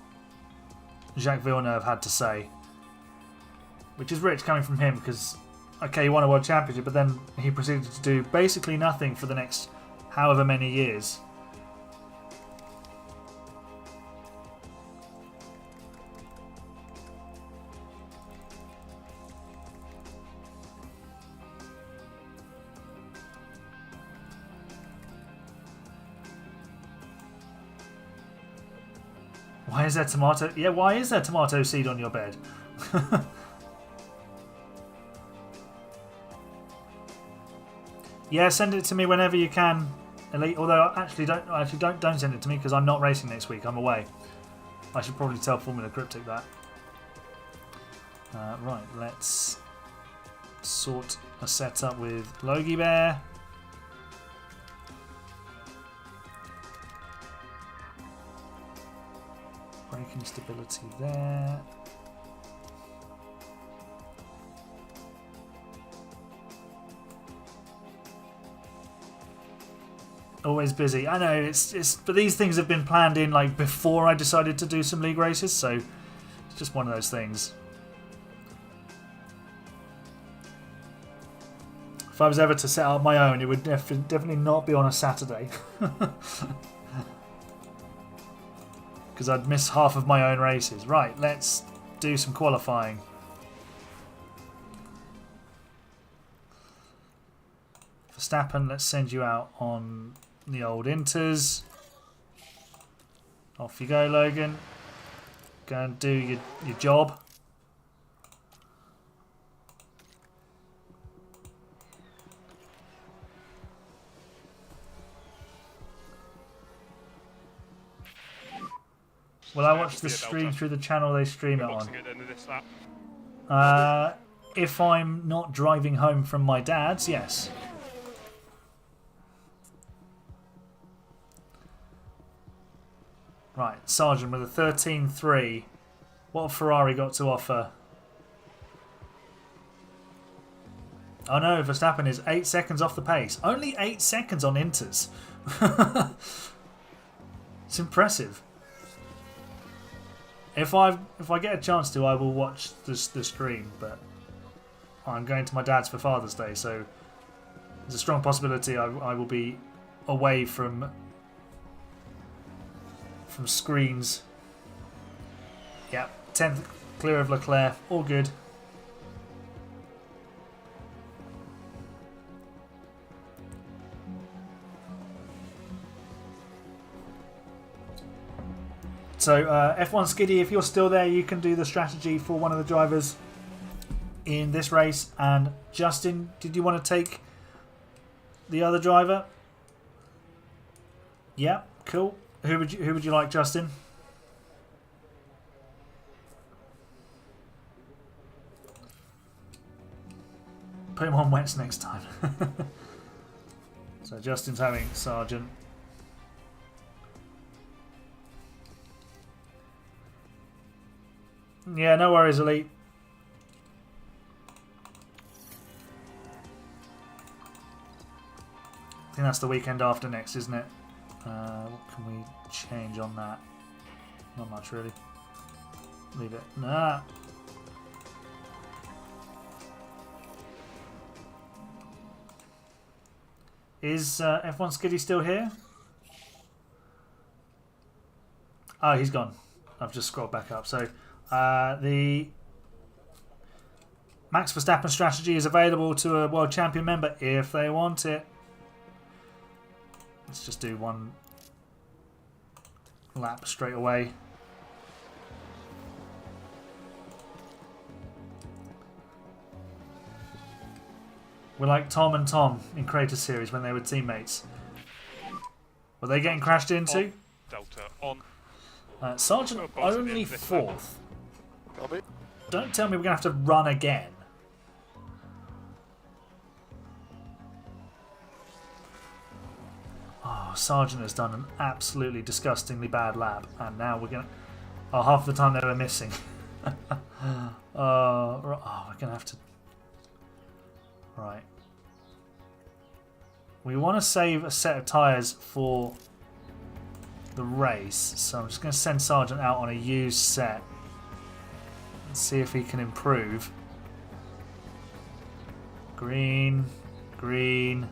Jacques Villeneuve had to say. Which is rich coming from him because, okay, he won a world championship, but then he proceeded to do basically nothing for the next however many years. Why is there tomato? Yeah, why is there tomato seed on your bed? Yeah, send it to me whenever you can, Elite. Although don't send it to me because I'm not racing next week. I'm away. I should probably tell Formula Cryptic that. Right, let's sort a setup with Logie Bear. Braking stability there. Always busy. I know but these things have been planned in like before I decided to do some league races, so it's just one of those things. If I was ever to set up my own, it would definitely not be on a Saturday. Because I'd miss half of my own races. Right, let's do some qualifying. Verstappen, let's send you out on the old Inters. Off you go, Logan. Go and do your job. Will I watch the stream through the channel they stream it on? If I'm not driving home from my dad's, yes. Right, Sargent with a 13.3. What have Ferrari got to offer? Oh no, Verstappen is 8 seconds off the pace. Only 8 seconds on Inters. It's impressive. If I get a chance to, I will watch the stream, but I'm going to my dad's for Father's Day, so there's a strong possibility I will be away from from screens. Yep, 10th clear of Leclerc, all good. So F1 Skiddy, if you're still there, you can do the strategy for one of the drivers in this race. And Justin, did you want to take the other driver? Yeah, cool. Who would you like, Justin? Put him on wets next time. So Justin's having Sargent. Yeah, no worries, Elite. I think that's the weekend after next, isn't it? What can we change on that? Not much, really. Leave it. Nah. Is F1 Skiddy still here? Oh, he's gone. I've just scrolled back up. So the Max Verstappen strategy is available to a World Champion member if they want it. Let's just do one lap straight away. We're like Tom and Tom in Creator Series when they were teammates. Were they getting crashed into? Delta on. Sargent only 4th. Copy. Don't tell me we're going to have to run again. Oh, Sargent has done an absolutely disgustingly bad lap. And now we're going to... Oh, half the time they were missing. We're going to have to... Right. We want to save a set of tyres for the race. So I'm just going to send Sargent out on a used set. And see if he can improve. Green. Green.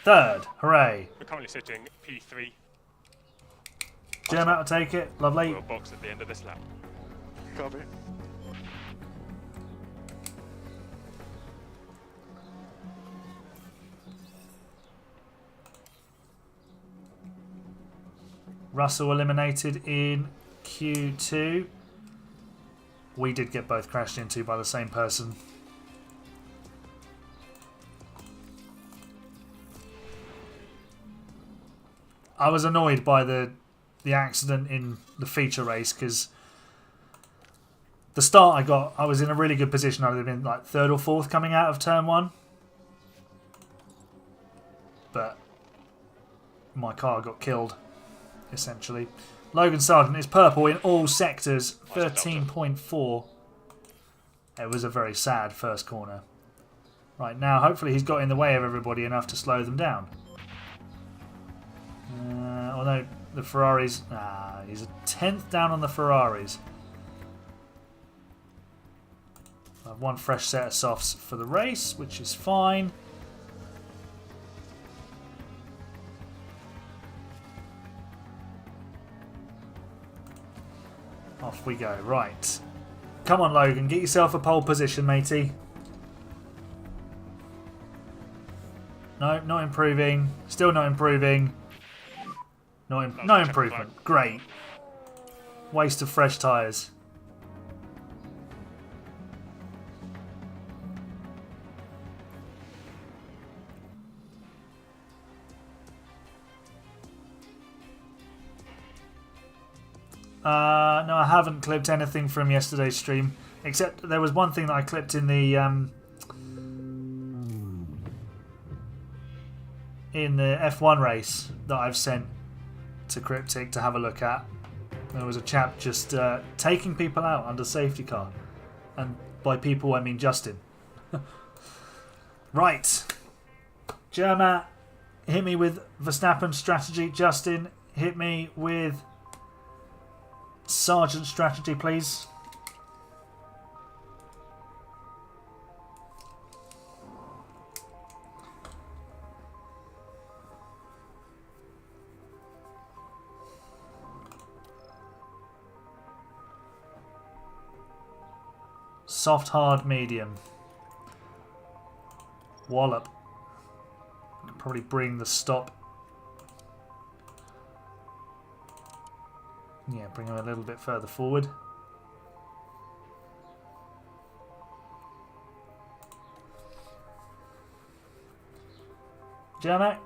3rd. Hooray. We're currently sitting P3. Germat will take it. Lovely. We'll box at the end of this lap. Copy. Russell eliminated in Q2. We did get both crashed into by the same person. I was annoyed by the accident in the feature race because the start I was in a really good position. I would have been like 3rd or 4th coming out of turn 1. But my car got killed, essentially. Logan Sargent is purple in all sectors, 13.4. It was a very sad first corner. Right, now hopefully he's got in the way of everybody enough to slow them down. Although the Ferraris... he's a 10th down on the Ferraris. I have one fresh set of softs for the race, which is fine. Off we go. Right. Come on, Logan. Get yourself a pole position, matey. No, not improving. Still not improving. No improvement. Great. Waste of fresh tyres. No, I haven't clipped anything from yesterday's stream, except there was one thing that I clipped in the F1 race that I've sent to Cryptic to have a look at. There was a chap just taking people out under safety car, and by people I mean Justin. Right, Germat, hit me with Verstappen strategy. Justin, hit me with Sargent strategy, please. Soft, hard, medium. Wallop. Can probably bring the stop. Yeah, bring him a little bit further forward. Jermac.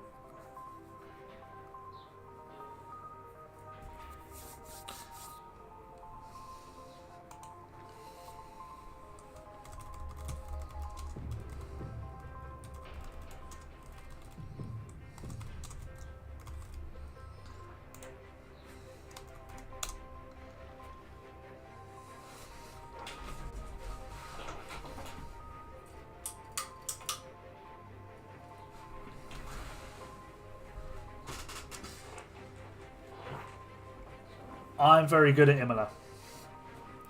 I'm very good at Imola.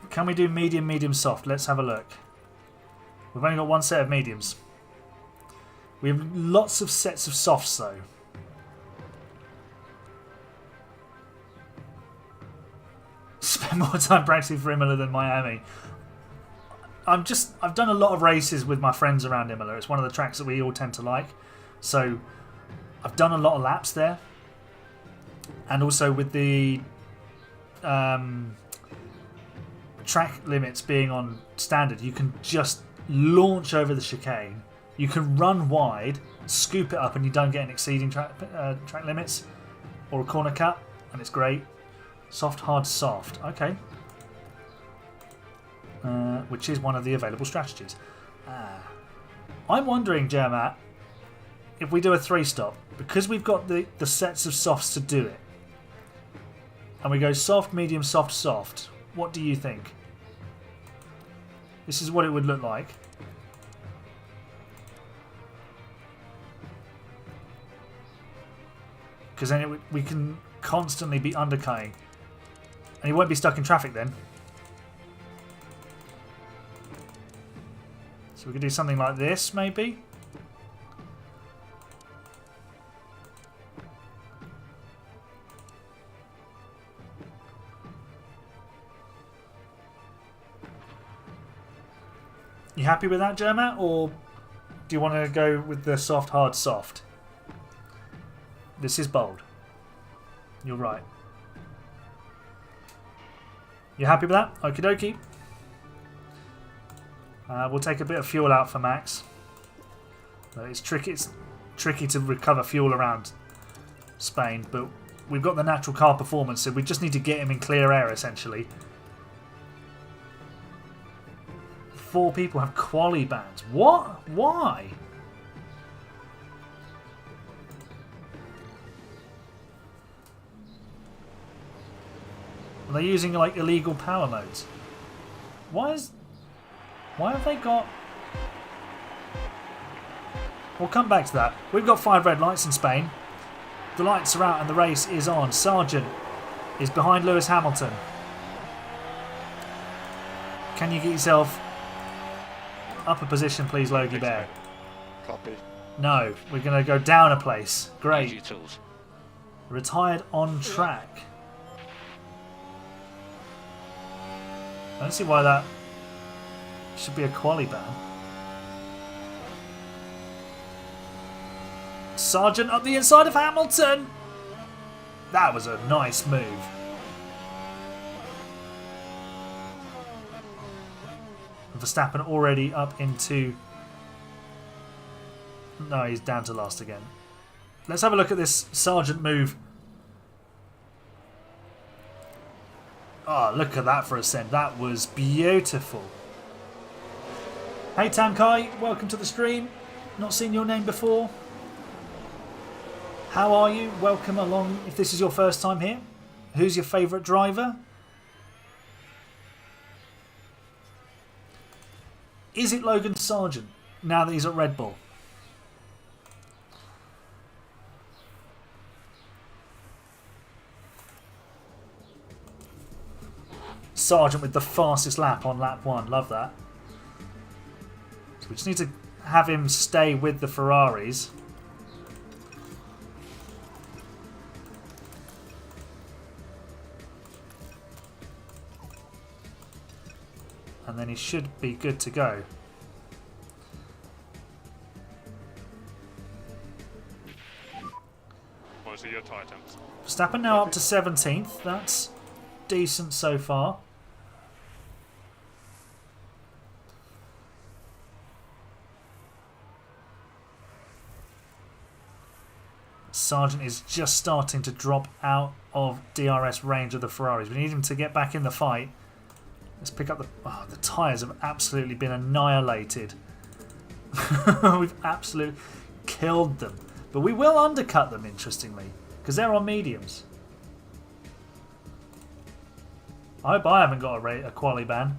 Can we do medium, medium, soft? Let's have a look. We've only got one set of mediums. We have lots of sets of softs though. Spend more time practicing for Imola than Miami. I've done a lot of races with my friends around Imola. It's one of the tracks that we all tend to like. So I've done a lot of laps there. And also with the track limits being on standard, you can just launch over the chicane. You can run wide, scoop it up, and you don't get an exceeding track limits or a corner cut, and it's great. Soft, hard, soft. Okay. Which is one of the available strategies. I'm wondering, Jermat, if we do a 3-stop, because we've got the sets of softs to do it, and we go soft, medium, soft, soft. What do you think? This is what it would look like. Because then we can constantly be undercutting. And you won't be stuck in traffic then. So we could do something like this, maybe. You happy with that, Jermat? Or do you want to go with the soft, hard, soft? This is bold. You're right. You happy with that? Okie dokie. We'll take a bit of fuel out for Max. It's tricky to recover fuel around Spain, but we've got the natural car performance, so we just need to get him in clear air, essentially. 4 people have quali bans. What? Why? Are they using like illegal power modes? Why have they got... We'll come back to that. We've got 5 red lights in Spain. The lights are out and the race is on. Sargent is behind Lewis Hamilton. Can you get yourself up a position, please, Logie Bear? Copy. No, we're going to go down a place. Use Great. your tools. Retired on track. I don't see why that should be a quali ban. Sargent up the inside of Hamilton. That was a nice move. Verstappen already up into... No, he's down to last again. Let's have a look at this Sargent move. Oh, look at that for a second. That was beautiful. Hey Tankai, welcome to the stream. Not seen your name before. How are you? Welcome along if this is your first time here. Who's your favourite driver? Is it Logan Sargent now that he's at Red Bull? Sargent with the fastest lap on lap 1. Love that. So we just need to have him stay with the Ferraris. and then he should be good to go. What are your tyre temps? Verstappen now up to 17th. That's decent so far. Sargent is just starting to drop out of DRS range of the Ferraris. We need him to get back in the fight. Let's pick up the... Oh, the tyres have absolutely been annihilated. We've absolutely killed them. But we will undercut them, interestingly, because they're on mediums. I hope I haven't got a quali ban.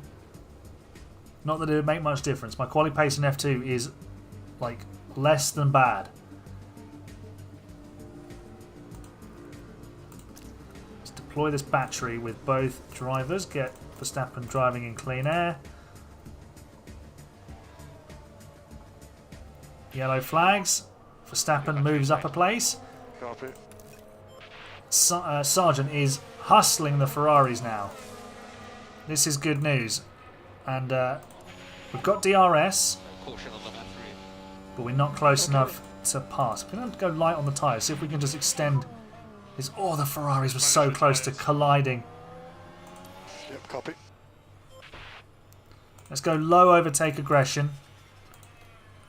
Not that it would make much difference. My quali pace in F2 is, like, less than bad. Let's deploy this battery with both drivers. Get Verstappen driving in clean air. Yellow flags. Verstappen moves up a place. Copy. Sargent is hustling the Ferraris now. This is good news. And we've got DRS, Caution on the battery. but we're not close enough to pass. We're going to go light on the tyres, see if we can just extend this. Oh, the Ferraris were so close to colliding. Yep, copy. Let's go low overtake aggression.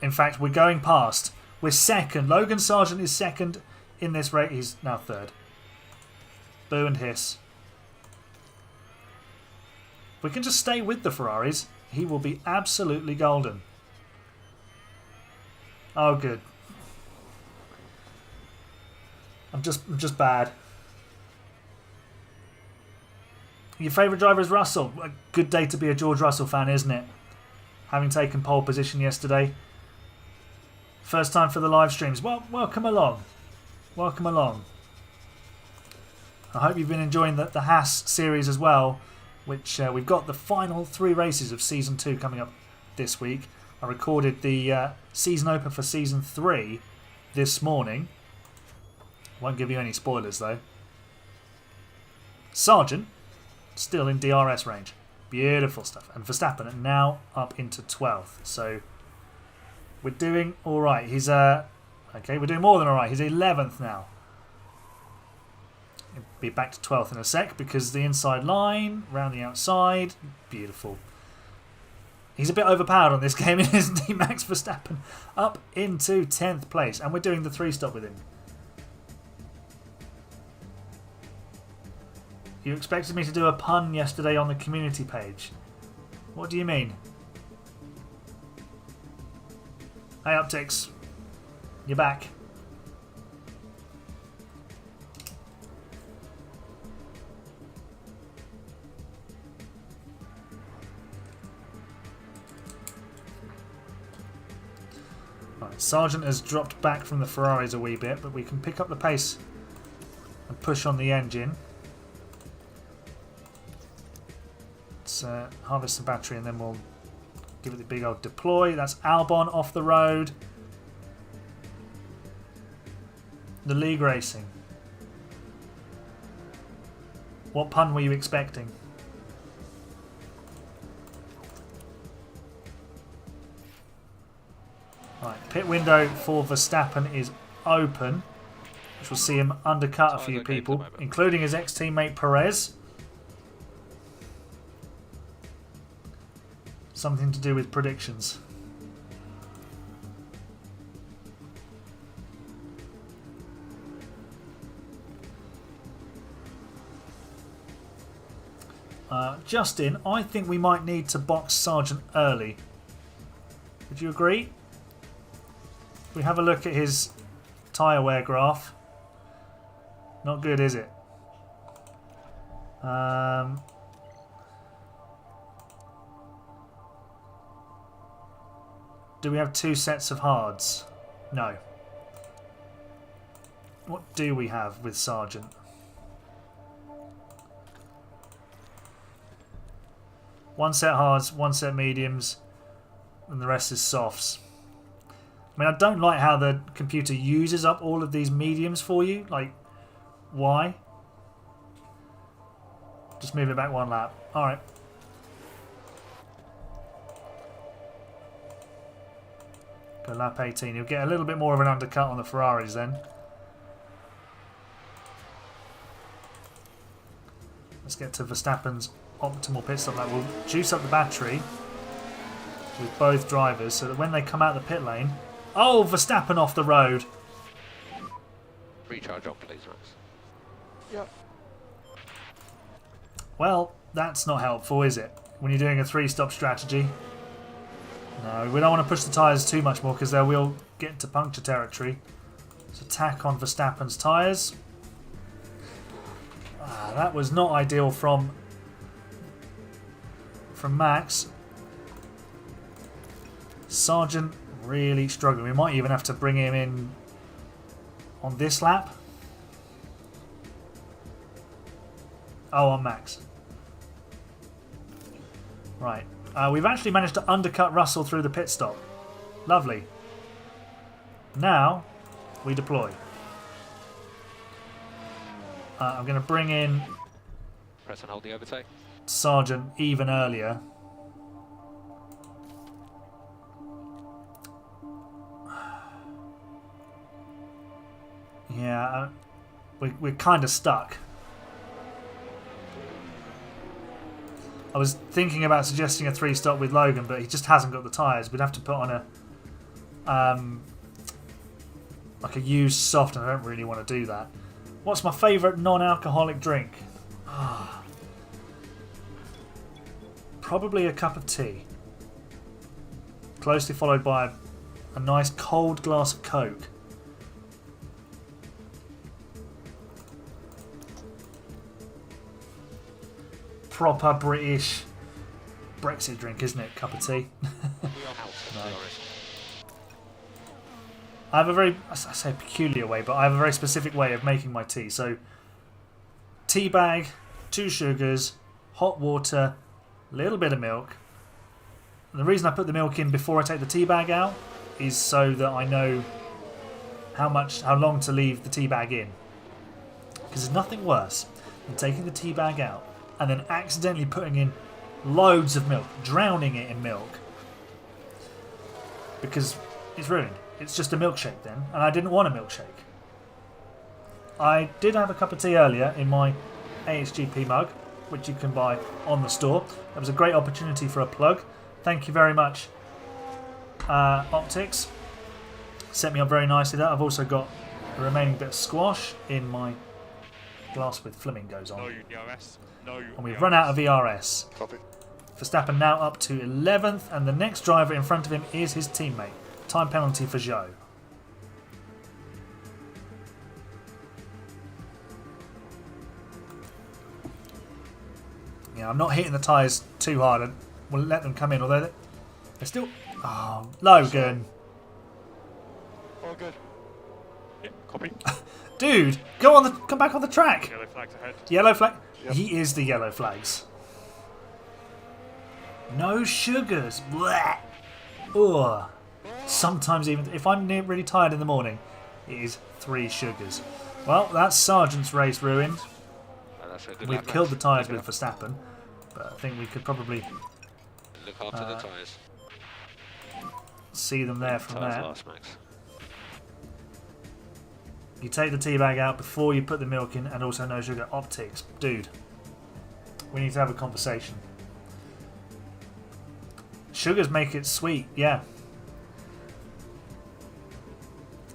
In fact, we're going past. We're second. Logan Sargent is second in this race. He's now third. Boo and hiss. If we can just stay with the Ferraris, he will be absolutely golden. Oh, good. I'm just bad. Your favourite driver is Russell. A good day to be a George Russell fan, isn't it? Having taken pole position yesterday. First time for the live streams. Well, welcome along. Welcome along. I hope you've been enjoying the Haas series as well, which we've got the final 3 races of Season 2 coming up this week. I recorded the season opener for Season 3 this morning. Won't give you any spoilers though. Sargent, still in DRS range. Beautiful stuff. And Verstappen now up into 12th. So we're doing alright. He's okay, we're doing more than alright. He's 11th now. He'll be back to 12th in a sec because the inside line, round the outside. Beautiful. He's a bit overpowered on this game, isn't he, Max Verstappen? Up into 10th place. And we're doing the 3-stop with him. You expected me to do a pun yesterday on the community page. What do you mean? Hey, Upticks. You're back. Right, Sargent has dropped back from the Ferraris a wee bit, but we can pick up the pace and push on the engine. Let's harvest the battery and then we'll give it the big old deploy. That's Albon off the road. The league racing. What pun were you expecting? Right, pit window for Verstappen is open, which will see him undercut a few people, including his ex-teammate Perez. Something to do with predictions. Justin, I think we might need to box Sargent early. Would you agree? We have a look at his tyre wear graph. Not good, is it? Do we have 2 sets of hards? No. What do we have with Sargent? One set hards, 1 set mediums, and the rest is softs. I mean, I don't like how the computer uses up all of these mediums for you. Like, why? Just move it back 1 lap. Alright. for lap 18. He'll get a little bit more of an undercut on the Ferraris then. Let's get to Verstappen's optimal pit stop. That will juice up the battery with both drivers so that when they come out the pit lane... Oh, Verstappen off the road. Recharge on, please, Max. Yep. Well, that's not helpful, is it? When you're doing a 3-stop strategy. No, we don't want to push the tyres too much more because they will get into puncture territory. So tack on Verstappen's tyres. That was not ideal from Max. Sargent really struggling. We might even have to bring him in on this lap. Oh, on Max. Right. We've actually managed to undercut Russell through the pit stop. Lovely. Now, we deploy. I'm going to bring in Press and hold the overtake. Sargent even earlier. Yeah, we're kind of stuck. I was thinking about suggesting a 3-stop with Logan, but he just hasn't got the tyres. We'd have to put on a like a used soft, and I don't really want to do that. What's my favourite non-alcoholic drink? Probably a cup of tea. Closely followed by a nice cold glass of Coke. Proper British Brexit drink, isn't it? Cup of tea. I have a very, I say peculiar way, but I have a very specific way of making my tea. So, tea bag, 2 sugars, hot water, a little bit of milk. And the reason I put the milk in before I take the tea bag out is so that I know how long to leave the tea bag in. Because there's nothing worse than taking the tea bag out and then accidentally putting in loads of milk, drowning it in milk. Because it's ruined. It's just a milkshake then, and I didn't want a milkshake. I did have a cup of tea earlier in my AHGP mug, which you can buy on the store. That was a great opportunity for a plug. Thank you very much, Optics. Set me up very nicely there. I've also got the remaining bit of squash in my glass with flamingos on. No DRS. No. And we've run out of ERS. Copy. Verstappen now up to 11th, and the next driver in front of him is his teammate. Time penalty for Zhou. Yeah, I'm not hitting the tyres too hard. We'll let them come in, although they're still... Oh, Logan. All good. Yeah, copy. Dude, come back on the track. Yellow flags ahead. Yellow flag. Yep. He is the yellow flags. No sugars. Blech. Ugh. Sometimes even if I'm really tired in the morning, it is 3 sugars. Well, that's Sargent's race ruined. We've killed the tyres with Verstappen, but I think we could probably look after the tyres. See them there from there. Last, Max. You take the tea bag out before you put the milk in, and also no sugar. Optics, dude. We need to have a conversation. Sugars make it sweet, yeah.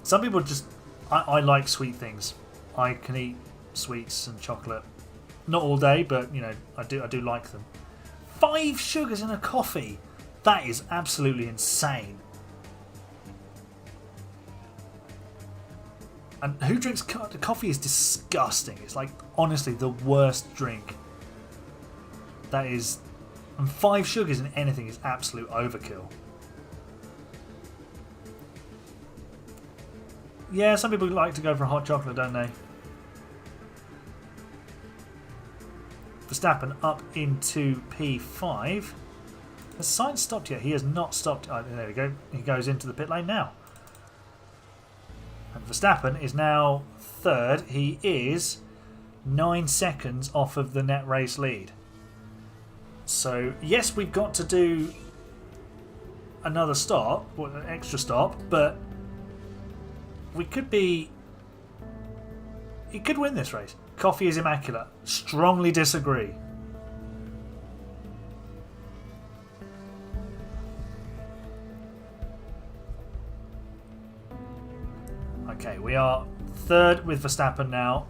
Some people just... I like sweet things. I can eat sweets and chocolate. Not all day, but, you know, I do like them. 5 sugars in a coffee! That is absolutely insane. And who drinks coffee? Coffee is disgusting. It's like, honestly, the worst drink. That is... And 5 sugars in anything is absolute overkill. Yeah, some people like to go for hot chocolate, don't they? Verstappen up into P5. Has Sainz stopped yet? He has not stopped. Oh, there we go. He goes into the pit lane now. And Verstappen is now 3rd. He is 9 seconds off of the net race lead. So, yes, we've got to do another stop, or an extra stop, but we could be... He could win this race. Coffee is immaculate. Strongly disagree. Okay, we are third with Verstappen now.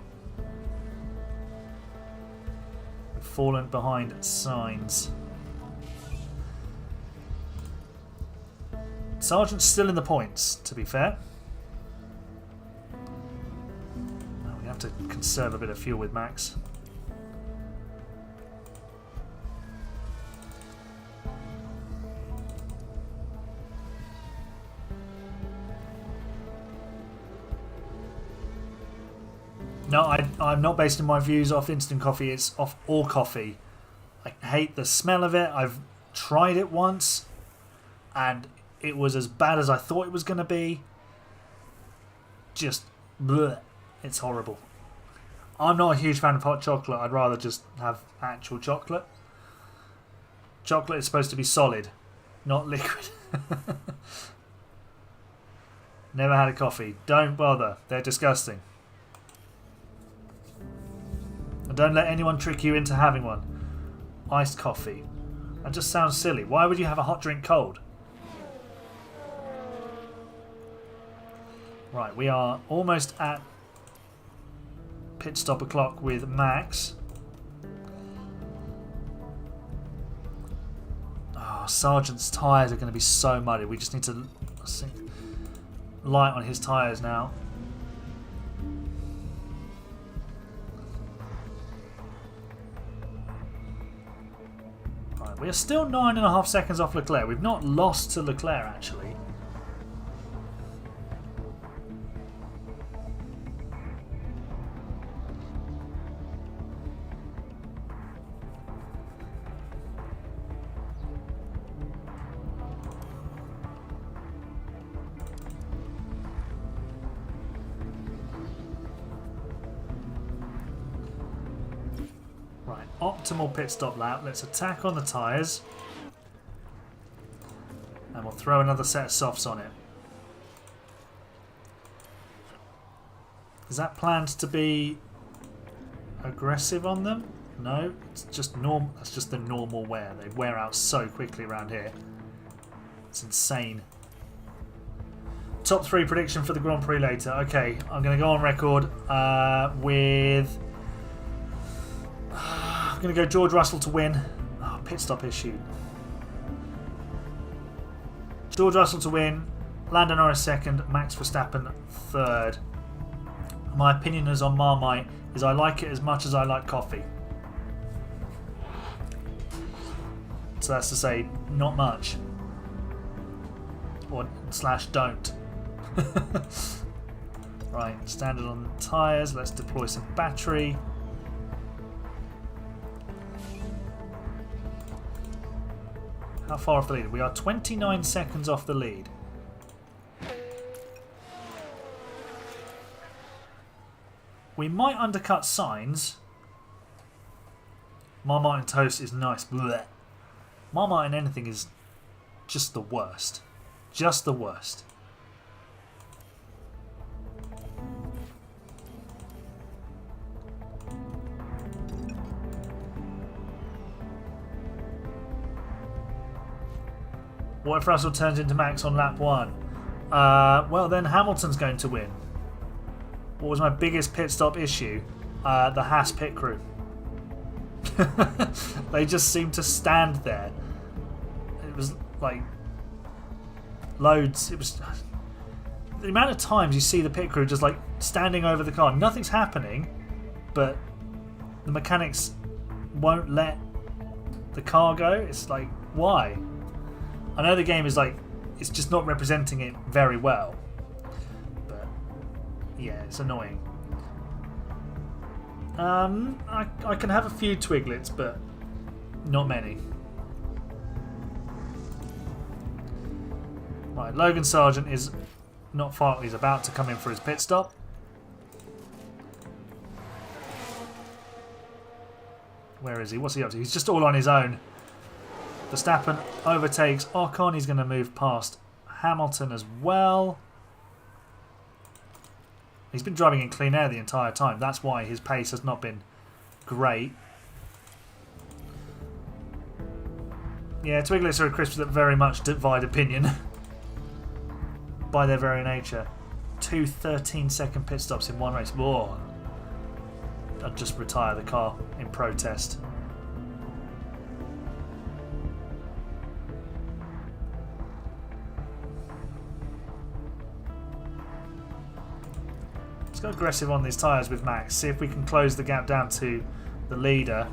We've fallen behind Sainz. Sargent's still in the points, to be fair. We have to conserve a bit of fuel with Max. No, I'm not basing my views off instant coffee. It's off all coffee. I hate the smell of it. I've tried it once, and it was as bad as I thought it was going to be. Just, bleh. It's horrible. I'm not a huge fan of hot chocolate. I'd rather just have actual chocolate. Chocolate is supposed to be solid, not liquid. Never had a coffee. Don't bother. They're disgusting. And don't let anyone trick you into having one. Iced coffee. That just sounds silly. Why would you have a hot drink cold? Right, we are almost at pit stop o'clock with Max. Oh, Sargent's tyres are going to be so muddy. We just need to light on his tyres now. Right, we are still 9.5 seconds off Leclerc. We've not lost to Leclerc actually. Optimal pit stop lap. Let's attack on the tyres. And we'll throw another set of softs on it. Is that planned to be aggressive on them? No, it's just normal. That's just the normal wear. They wear out so quickly around here. It's insane. Top 3 prediction for the Grand Prix later. Okay, I'm going to go on record with... I'm going to go George Russell to win. Oh, pit stop issue. George Russell to win. Lando Norris second. Max Verstappen third. My opinion is on Marmite is I like it as much as I like coffee. So that's to say, not much. Or / don't. Right, standard on the tyres. Let's deploy some battery. How far off the lead? We are 29 seconds off the lead. We might undercut Sainz. Marmite and toast is nice. Blech. Marmite and anything is just the worst. Just the worst. What if Russell turns into Max on lap 1? Well, then Hamilton's going to win. What was my biggest pit stop issue? The Haas pit crew. They just seemed to stand there. It was like loads. It was the amount of times you see the pit crew just like standing over the car. Nothing's happening, but the mechanics won't let the car go. It's like, why? I know the game is like, it's just not representing it very well. But, yeah, it's annoying. I can have a few Twiglets, but not many. Right, Logan Sargent is not far, he's about to come in for his pit stop. Where is he? What's he up to? He's just all on his own. Verstappen overtakes Ocon. He's going to move past Hamilton as well. He's been driving in clean air the entire time. That's why his pace has not been great. Yeah, Twiglets are crisps that very much divide opinion by their very nature. 2 13-second pit stops in one race. Whoa. I'd just retire the car in protest. Let's go aggressive on these tyres with Max. See if we can close the gap down to the leader.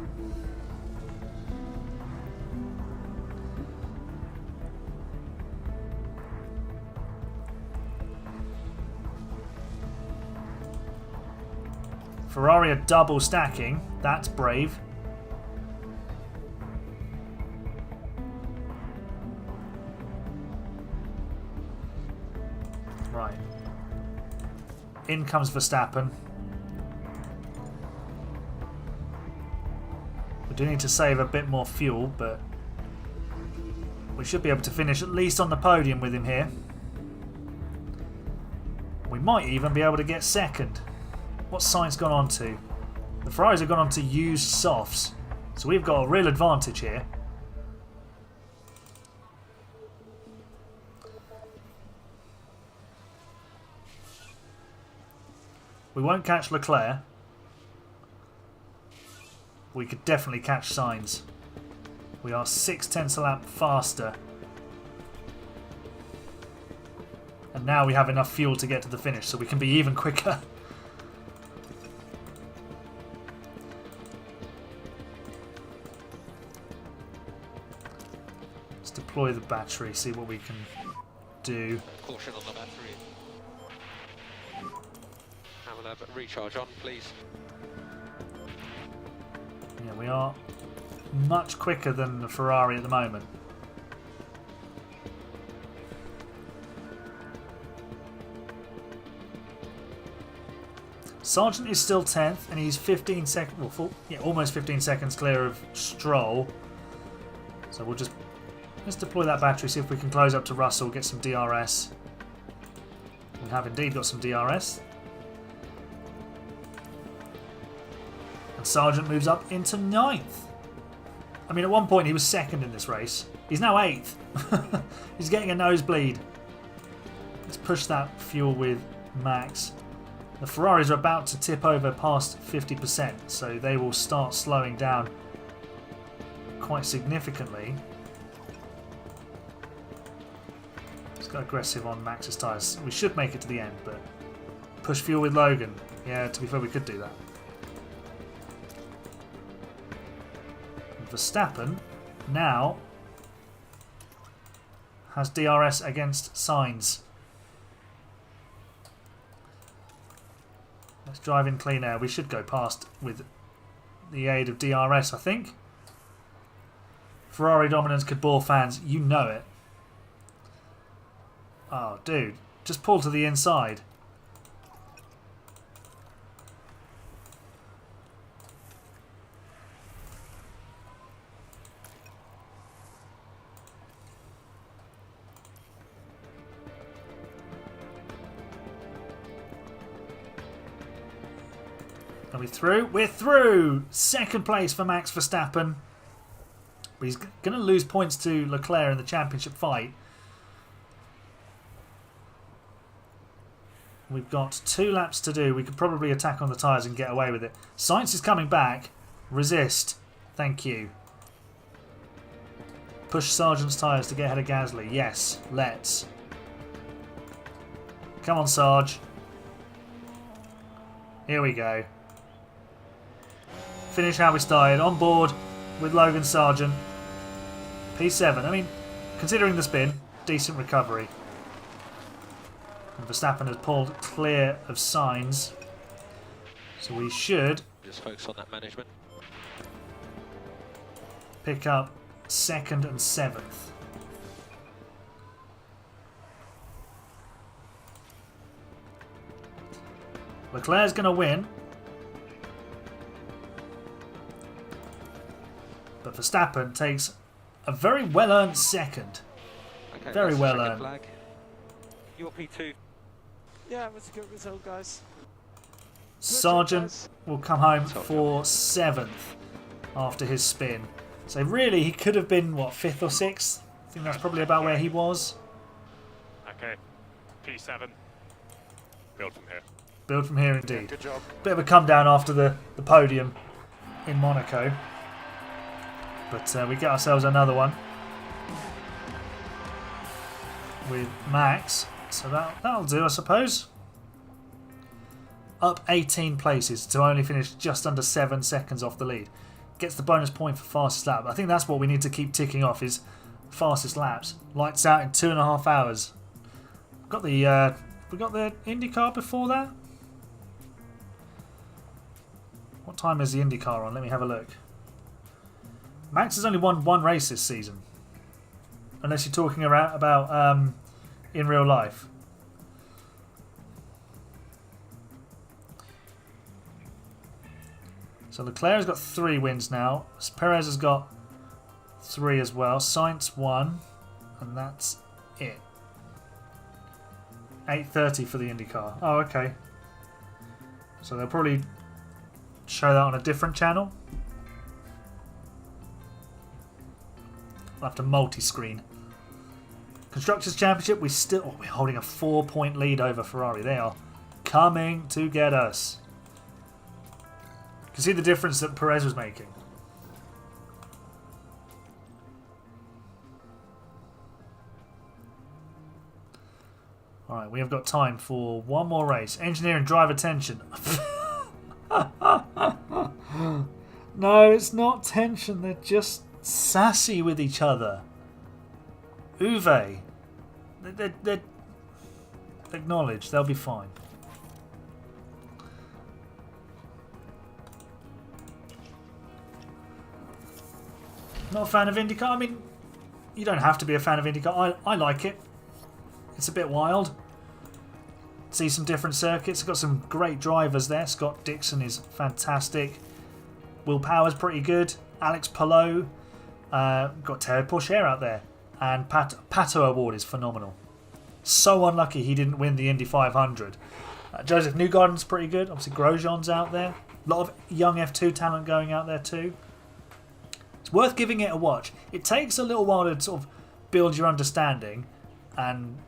Ferrari are double stacking. That's brave. Right. In comes Verstappen. We do need to save a bit more fuel, but we should be able to finish at least on the podium with him here. We might even be able to get second. What's Sainz gone on to? The Ferraris have gone on to used softs, so we've got a real advantage here. We won't catch Leclerc. We could definitely catch Sainz. We are 0.6 a lap faster. And now we have enough fuel to get to the finish, so we can be even quicker. Deploy the battery, see what we can do. Caution on the battery. Have a recharge on, please. Yeah, we are much quicker than the Ferrari at the moment. Sargent is still 10th, and he's 15 seconds, well, almost 15 seconds clear of Stroll. So we'll just let's deploy that battery, see if we can close up to Russell, get some DRS. We have indeed got some DRS. And Sargent moves up into 9th. I mean, at one point he was 2nd in this race. He's now 8th. He's getting a nosebleed. Let's push that fuel with Max. The Ferraris are about to tip over past 50%, so they will start slowing down quite significantly. Got aggressive on Max's tyres. We should make it to the end, but push fuel with Logan. Yeah, to be fair, we could do that. And Verstappen now has DRS against Sainz. Let's drive in clean air. We should go past with the aid of DRS, I think. Ferrari dominance could bore fans. You know it. Oh, dude. Just pull to the inside. Are we through? We're through! Second place for Max Verstappen. But he's going to lose points to Leclerc in the championship fight. We've got 2 laps to do. We could probably attack on the tyres and get away with it. Sainz is coming back. Resist. Thank you. Push Sargent's tyres to get ahead of Gasly. Yes, let's. Come on, Sarge. Here we go. Finish how we started. On board with Logan Sargent. P7. I mean, considering the spin, decent recovery. And Verstappen has pulled clear of Sainz. So we should Just focus on that management. pick up 2nd and 7th. Leclerc's going to win. But Verstappen takes a very well-earned second. Okay, Very that's well checkered earned. flag. Your P2. Yeah, it was a good result, guys. Sargent will come home Top for 7th after his spin. So really, he could have been, what, 5th or 6th? I think that's probably about where he was. Okay. P7. Build from here. Build from here, indeed. Good job. Bit of a come down after the podium in Monaco. But we get ourselves another one with Max. So that'll do, I suppose. Up 18 places to only finish just under 7 seconds off the lead. Gets the bonus point for fastest lap. I think that's what we need to keep ticking off is fastest laps. Lights out in 2.5 hours. We got the IndyCar before that. What time is the IndyCar on? Let me have a look. Max has only won 1 race this season. Unless you're talking about in real life. So Leclerc has got 3 wins now. Perez has got 3 as well. Sainz 1. And that's it. 8:30 for the IndyCar. Oh, okay. So they'll probably show that on a different channel. I'll have to multi-screen. Constructors' Championship, we're holding a 4-point lead over Ferrari. They are coming to get us. You can see the difference that Perez was making. Alright, we have got time for one more race. Engineer and driver tension. No, it's not tension. They're just sassy with each other. Uwe. They're acknowledge. They'll be fine. Not a fan of IndyCar. I mean, you don't have to be a fan of IndyCar. I like it. It's a bit wild. See some different circuits. It's got some great drivers there. Scott Dixon is fantastic. Will Power's pretty good. Alex Palou. Got Terry Pourchaire out there. And Pato Award is phenomenal. So unlucky he didn't win the Indy 500. Joseph Newgarden's pretty good. Obviously Grosjean's out there. A lot of young F2 talent going out there too. It's worth giving it a watch. It takes a little while to sort of build your understanding, and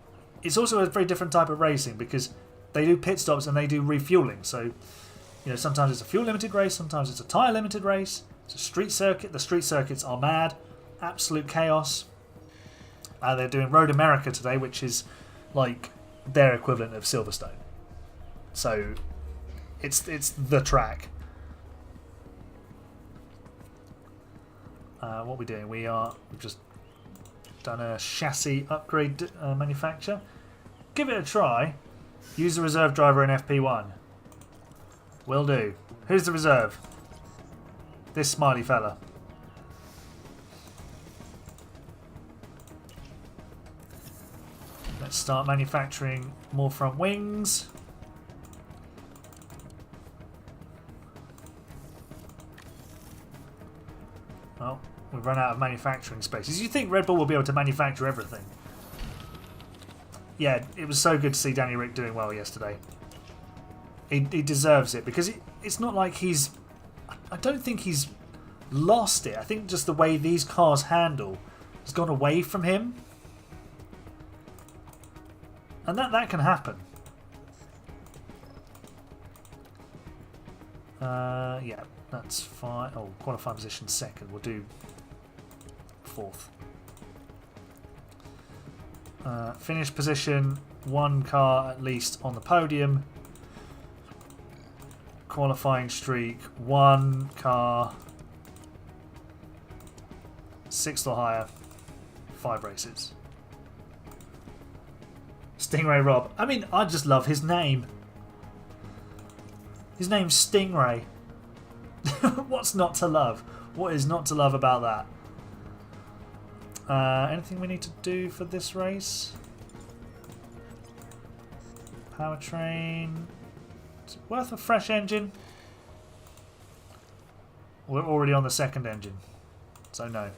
it's also a very different type of racing because they do pit stops and they do refueling. So, you know, sometimes it's a fuel limited race, sometimes it's a tyre limited race. It's a street circuit. The street circuits are mad, absolute chaos. They're doing Road America today, which is like their equivalent of Silverstone. So it's the track. What are we doing? We've just done a chassis upgrade manufacture. Give it a try. Use the reserve driver in FP1. Will do. Who's the reserve? This smiley fella. Let's start manufacturing more front wings. Oh, we've run out of manufacturing spaces. You think Red Bull will be able to manufacture everything? Yeah, it was so good to see Danny Rick doing well yesterday. He deserves it because it's not like he's... I don't think he's lost it. I think just the way these cars handle has gone away from him. And that can happen. Yeah, that's fine. Oh, qualifying position second. We'll do 4th. Finish position, 1 car at least on the podium. Qualifying streak, 1 car. 6th or higher. 5 races. Stingray Rob. I mean, I just love his name. His name's Stingray. What's not to love? What is not to love about that? Anything we need to do for this race? Powertrain. Is it worth a fresh engine? We're already on the 2nd engine. So no.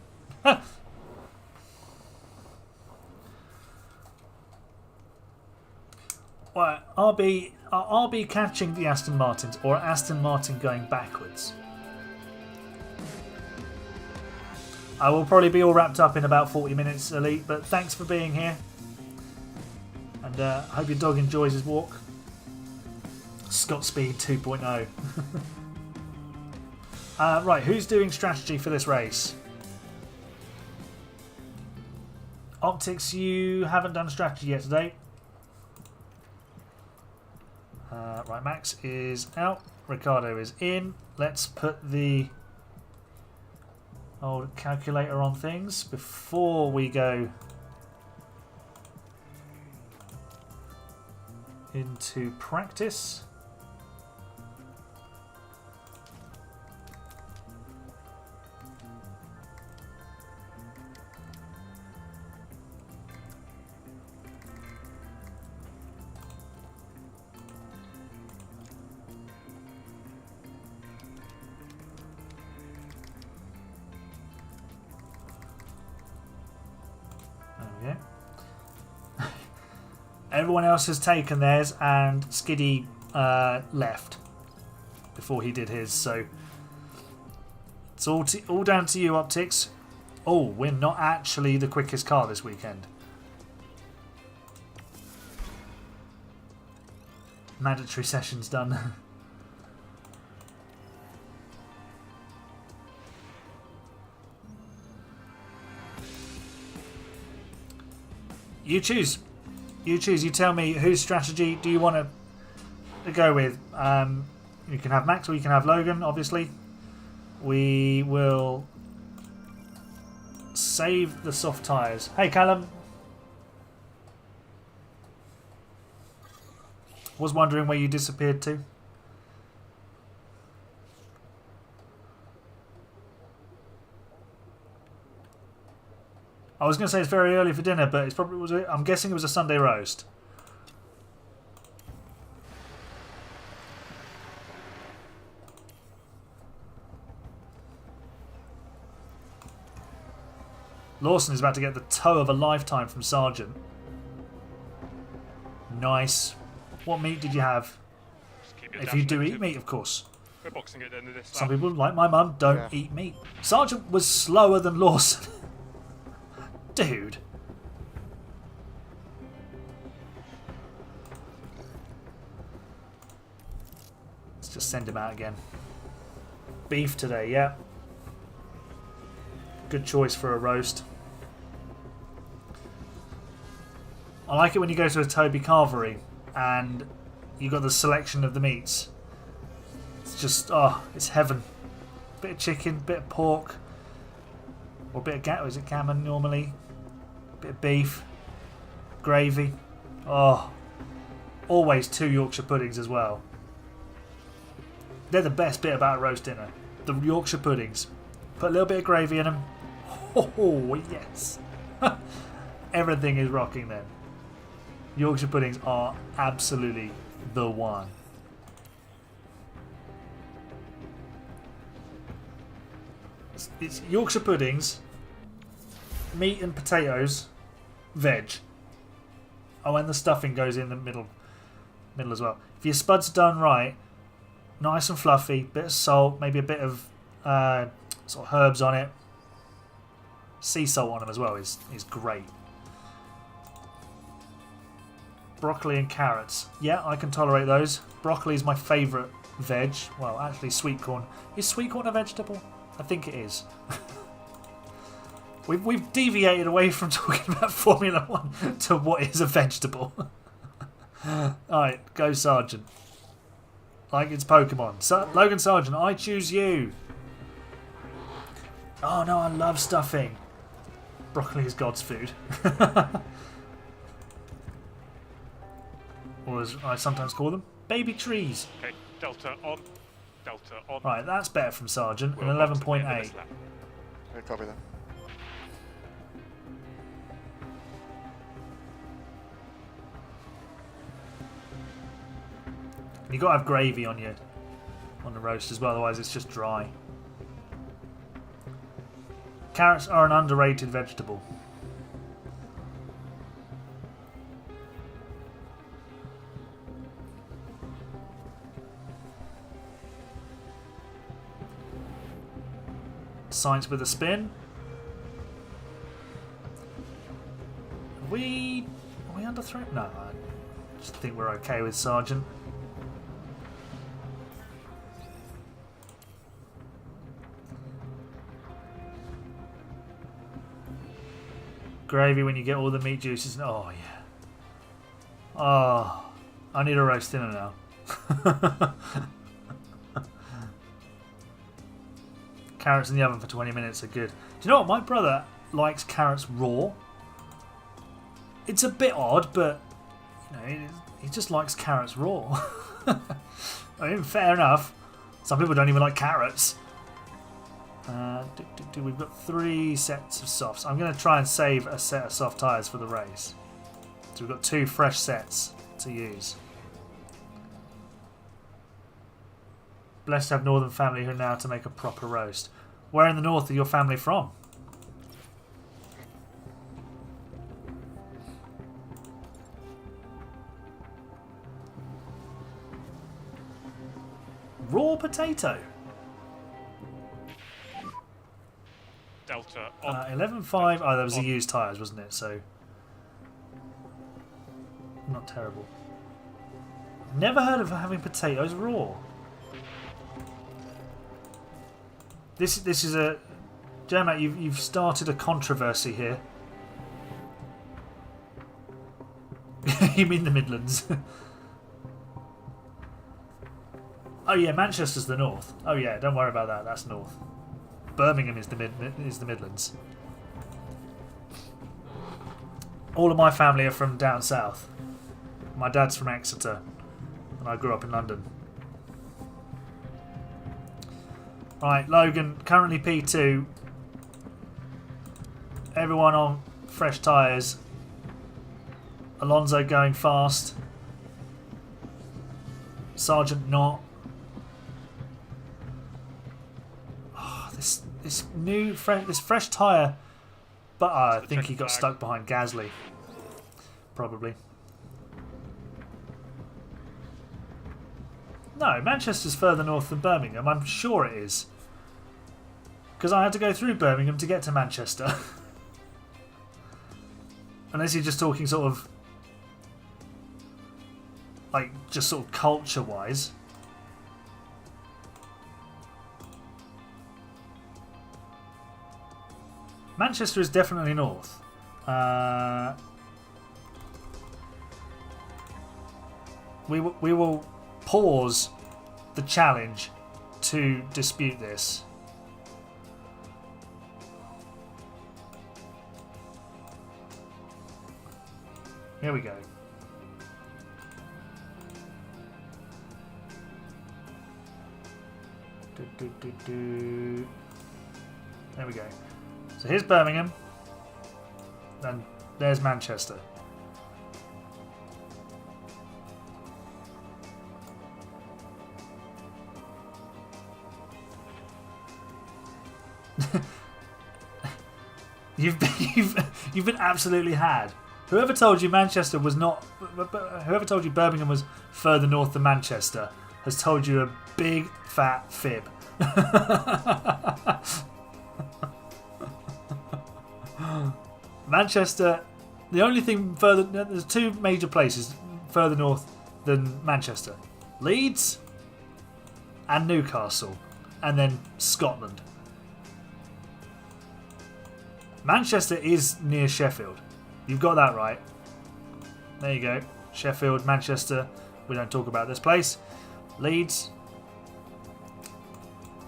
Well, RB catching the Aston Martins or Aston Martin going backwards? I will probably be all wrapped up in about 40 minutes, Elite, but thanks for being here. And hope your dog enjoys his walk. Scott Speed 2.0. Right, who's doing strategy for this race? Optics, you haven't done strategy yet today. Right, Max is out. Ricardo is in. Let's put the old calculator on things before we go into practice. Everyone else has taken theirs, and Skiddy left before he did his. So it's all down to you, Optics. Oh, we're not actually the quickest car this weekend. Mandatory sessions done. You choose. You choose. You tell me whose strategy do you want to go with. You can have Max or you can have Logan, obviously. We will save the soft tyres. Hey, Callum. Was wondering where you disappeared to. I was going to say it's very early for dinner, but it's probably I'm guessing it was a Sunday roast. Lawson is about to get the toe of a lifetime from Sargent. Nice. What meat did you have? If you do eat meat, of course. We're boxing at the end of this Some lap. people, like my mum, don't eat meat. Sargent was slower than Lawson. Dude. Let's just send him out again. Beef today, yeah. Good choice for a roast. I like it when you go to a Toby Carvery and you got the selection of the meats. It's just, oh, it's heaven. Bit of chicken, bit of pork, or a bit of is it gammon normally? Bit of beef, gravy. Oh, always 2 Yorkshire puddings as well. They're the best bit about a roast dinner. The Yorkshire puddings. Put a little bit of gravy in them. Oh, yes. Everything is rocking then. Yorkshire puddings are absolutely the one. It's Yorkshire puddings, meat and potatoes, veg. Oh, and the stuffing goes in the middle as well. If your spuds are done right, nice and fluffy, bit of salt, maybe a bit of sort of herbs on it. Sea salt on them as well is great. Broccoli and carrots. Yeah, I can tolerate those. Broccoli is my favourite veg. Well, actually sweet corn. Is sweet corn a vegetable? I think it is. We've deviated away from talking about Formula One to what is a vegetable. Alright, go Sargent. Like it's Pokemon. Logan Sargent, I choose you. Oh no, I love stuffing. Broccoli is God's food. Or as I sometimes call them, baby trees. Okay, Delta on. Delta on. Right, that's better from Sargent. An We'll box at the end of 11.8. this lap. Okay, copy that. You got to have gravy on the roast as well, otherwise it's just dry. Carrots are an underrated vegetable. Science with a spin. Are we under threat? No, I just think we're okay with Sergeant. Gravy when you get all the meat juices. Oh, yeah. Oh, I need a roast dinner now. Carrots in the oven for 20 minutes are good. Do you know what? My brother likes carrots raw. It's a bit odd, but you know, he just likes carrots raw. I mean, fair enough. Some people don't even like carrots. We've got 3 sets of softs. I'm going to try and save a set of soft tyres for the race. So we've got 2 fresh sets to use. Blessed to have northern family who know how to make a proper roast. Where in the north are your family from? Raw potato. Delta on. 11.5. Oh, that was the used tyres, wasn't it? So not terrible. Never heard of having potatoes raw. This is a J-Mac, you've started a controversy here. You mean the Midlands? Oh yeah, Manchester's the north. Oh yeah, don't worry about that. That's north. Birmingham is the Midlands. All of my family are from down south. My dad's from Exeter, and I grew up in London. Right, Logan, currently P2. Everyone on fresh tyres. Alonso going fast. Sergeant not. Oh, this fresh tyre. But I think he got stuck behind Gasly. Probably. No, Manchester's further north than Birmingham. I'm sure it is. Because I had to go through Birmingham to get to Manchester. Unless you're just talking sort of... like, just sort of culture-wise. Manchester is definitely north. We will pause the challenge to dispute this. Here we go. There we go. So here's Birmingham. And there's Manchester. You've been absolutely had. Whoever told you Manchester was not... Whoever told you Birmingham was further north than Manchester has told you a big fat fib. Manchester... The only thing further... There's 2 major places further north than Manchester. Leeds and Newcastle. And then Scotland. Manchester is near Sheffield. You've got that right. There you go. Sheffield, Manchester. We don't talk about this place. Leeds.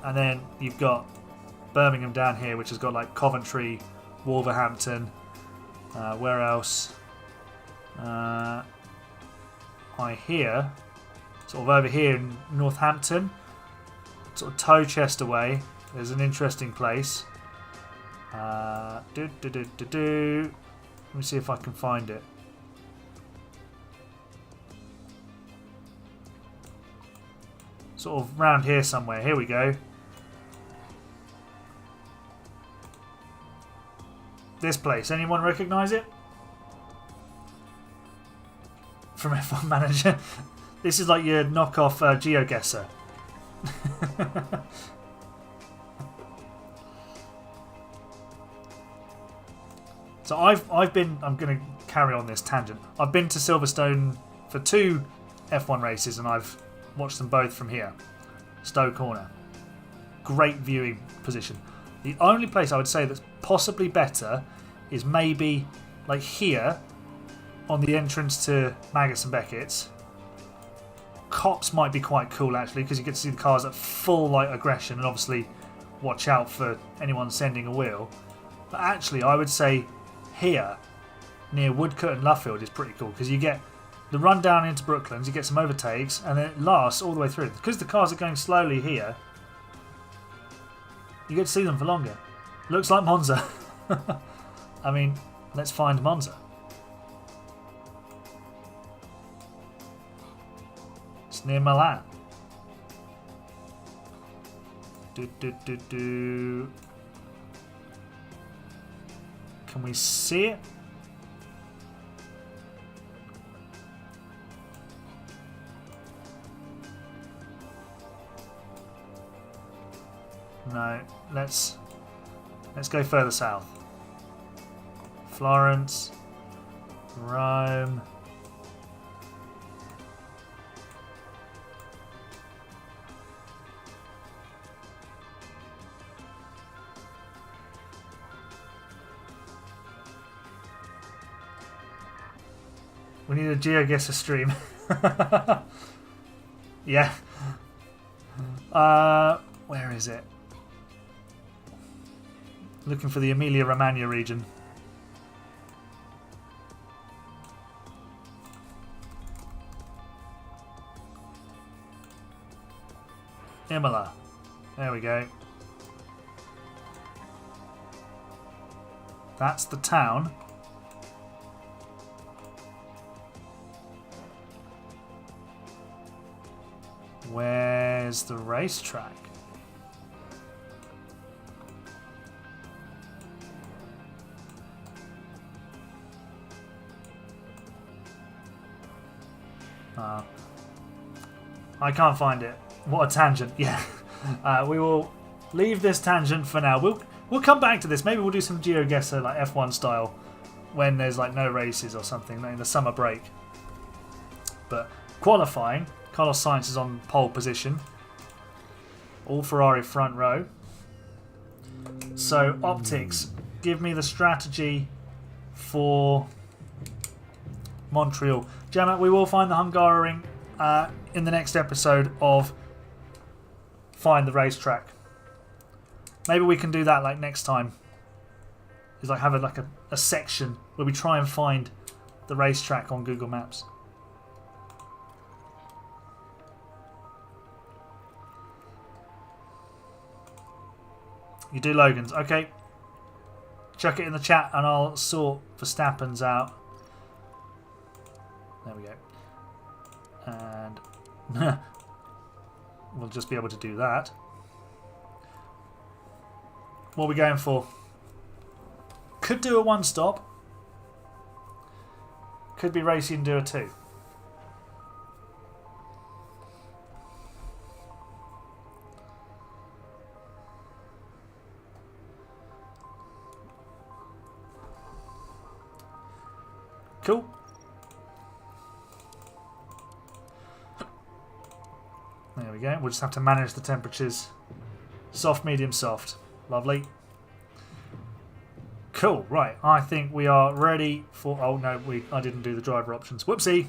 And then you've got Birmingham down here, which has got like Coventry, Wolverhampton. Where else? I hear, sort of over here in Northampton, sort of Towchester way. There's an interesting place. Let me see if I can find it. Sort of round here somewhere. Here we go. This place. Anyone recognise it? From F1 Manager. This is like your knockoff GeoGuessr. So I've been. I'm going to carry on this tangent. I've been to Silverstone for 2 F1 races, and I've watched them both from here. Stowe Corner. Great viewing position. The only place I would say that's possibly better is maybe like here on the entrance to Maggotts and Beckett's. Cops might be quite cool actually, because you get to see the cars at full light aggression, and obviously watch out for anyone sending a wheel. But actually I would say here near Woodcote and Luffield is pretty cool, because you get the run down into Brooklands, you get some overtakes, and then it lasts all the way through. Because the cars are going slowly here, you get to see them for longer. Looks like Monza. I mean, let's find Monza. It's near Milan. Can we see it? No, let's go further south. Florence, Rome. We need a GeoGuessr stream. Yeah. Where is it? Looking for the Emilia-Romagna region. Imola. There we go. That's the town. Where's the racetrack? I can't find it. What a tangent. Yeah. We will leave this tangent for now. We'll come back to this. Maybe we'll do some GeoGuessr like F1 style when there's like no races or something in the summer break. But qualifying, Carlos Sainz is on pole position. All Ferrari front row. So optics, give me the strategy for Montreal. Gemma, we will find the Hungaroring in the next episode of Find the Racetrack. Maybe we can do that like next time. Is like have a section where we try and find the racetrack on Google Maps. You do Logan's. Okay. Chuck it in the chat and I'll sort Verstappen's out. There we go. And we'll just be able to do that. What are we going for? Could do a 1-stop. Could be racing and do a 2. Cool. There we go. We'll just have to manage the temperatures. Soft, medium, soft. Lovely. Cool. Right. I think we are ready for... Oh, no. I didn't do the driver options. Whoopsie.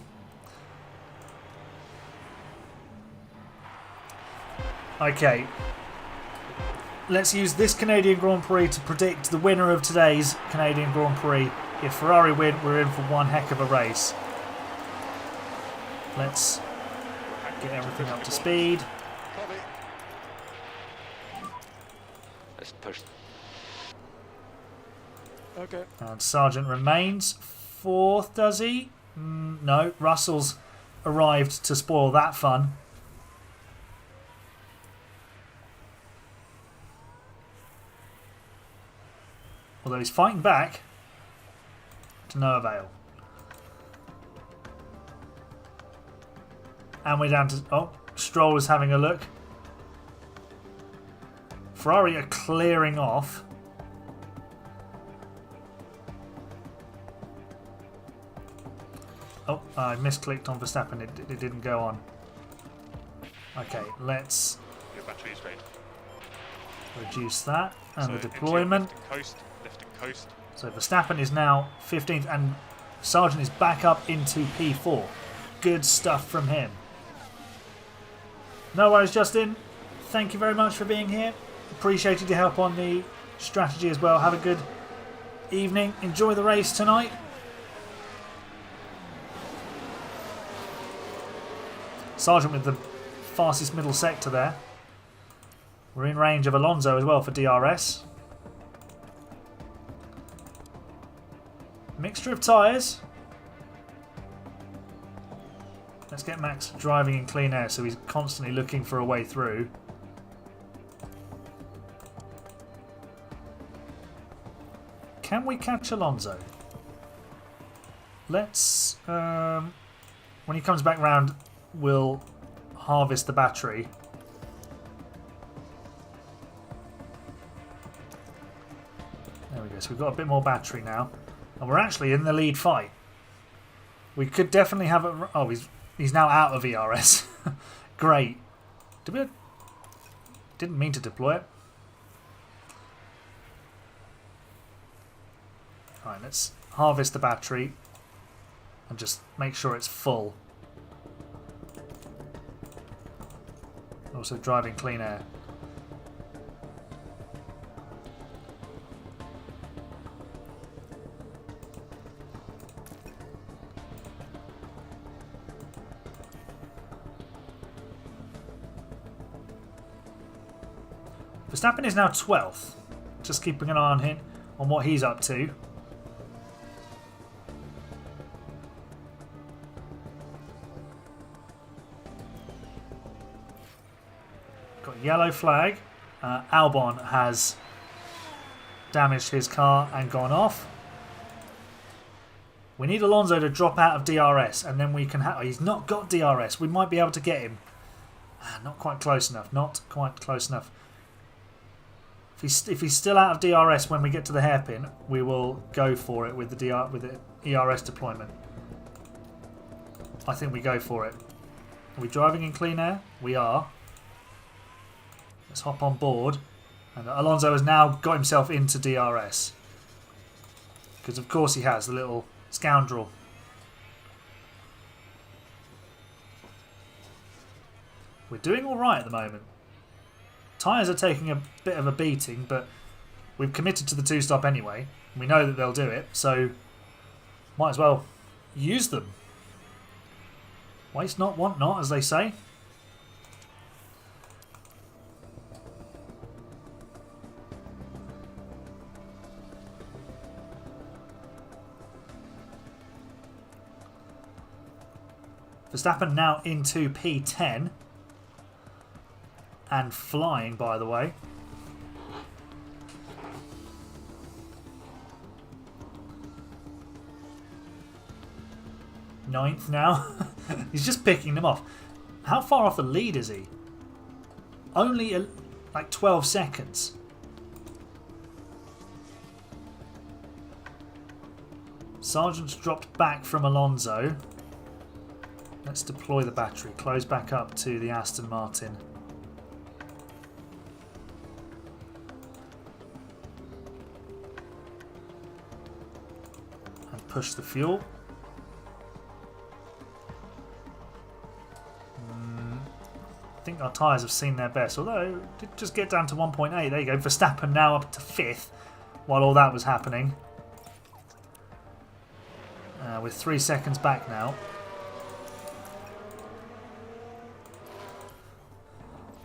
Okay. Let's use this Canadian Grand Prix to predict the winner of today's Canadian Grand Prix. If Ferrari win, we're in for one heck of a race. Let's get everything up to speed. Let's push. Okay. And Sargent remains 4th, does he? No, Russell's arrived to spoil that fun. Although he's fighting back to no avail. And we're down to... Oh, Stroll is having a look. Ferrari are clearing off. I misclicked on Verstappen. It didn't go on. Okay, let's Your battery is ready. reduce that and So the into your deployment. lift and coast. So Verstappen is now 15th and Sargent is back up into P4. Good stuff from him. No worries, Justin. Thank you very much for being here. Appreciated your help on the strategy as well. Have a good evening. Enjoy the race tonight. Sargent with the fastest middle sector there. We're in range of Alonso as well for DRS. Mixture of tyres. Let's get Max driving in clean air so he's constantly looking for a way through. Can we catch Alonso? Let's... when he comes back round, we'll harvest the battery. There we go. So we've got a bit more battery now. And we're actually in the lead fight. We could definitely have a... Oh, he's now out of ERS. Great. Didn't mean to deploy it. Alright, let's harvest the battery and just make sure it's full. Also driving clean air. Verstappen is now 12th. Just keeping an eye on him, on what he's up to. Got yellow flag. Albon has damaged his car and gone off. We need Alonso to drop out of DRS and then we can have... He's not got DRS. We might be able to get him. Not quite close enough. Not quite close enough. If he's still out of DRS when we get to the hairpin, we will go for it with the ERS deployment. I think we go for it. Are we driving in clean air? We are. Let's hop on board. And Alonso has now got himself into DRS. Because of course he has, the little scoundrel. We're doing alright at the moment. Tyres are taking a bit of a beating, but we've committed to the two-stop anyway. We know that they'll do it, so might as well use them. Waste not, want not, as they say. Verstappen now into P10. And flying, by the way. Ninth now. He's just picking them off. How far off the lead is he? Only like 12 seconds. Sargent's dropped back from Alonso. Let's deploy the battery. Close back up to the Aston Martin. Push the fuel. I think our tyres have seen their best, although it did just get down to 1.8. There you go. Verstappen now up to 5th while all that was happening. With 3 seconds back now.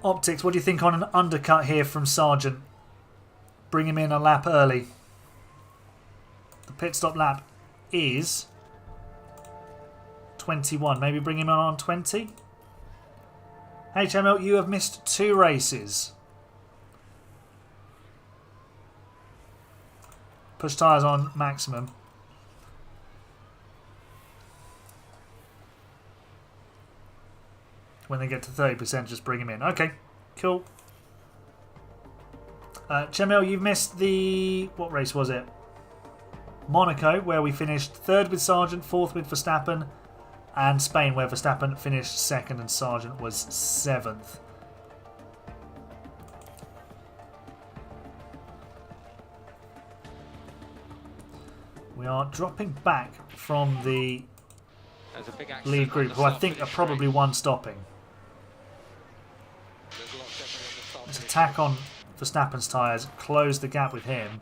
Optics, what do you think on an undercut here from Sargent? Bring him in a lap early. The pit stop lap is 21. Maybe bring him on 20. HML, you have missed 2 races. Push tyres on maximum. When they get to 30%, just bring him in. Okay, cool. Chemel, you've missed the... What race was it? Monaco, where we finished 3rd with Sargent, 4th with Verstappen, and Spain, where Verstappen finished 2nd and Sargent was 7th. We are dropping back from the There's a big accident lead on group, the who I start think are finish probably straight. one stopping. There's a lot of debris on the start Let's finish attack straight. on Verstappen's tyres, close the gap with him.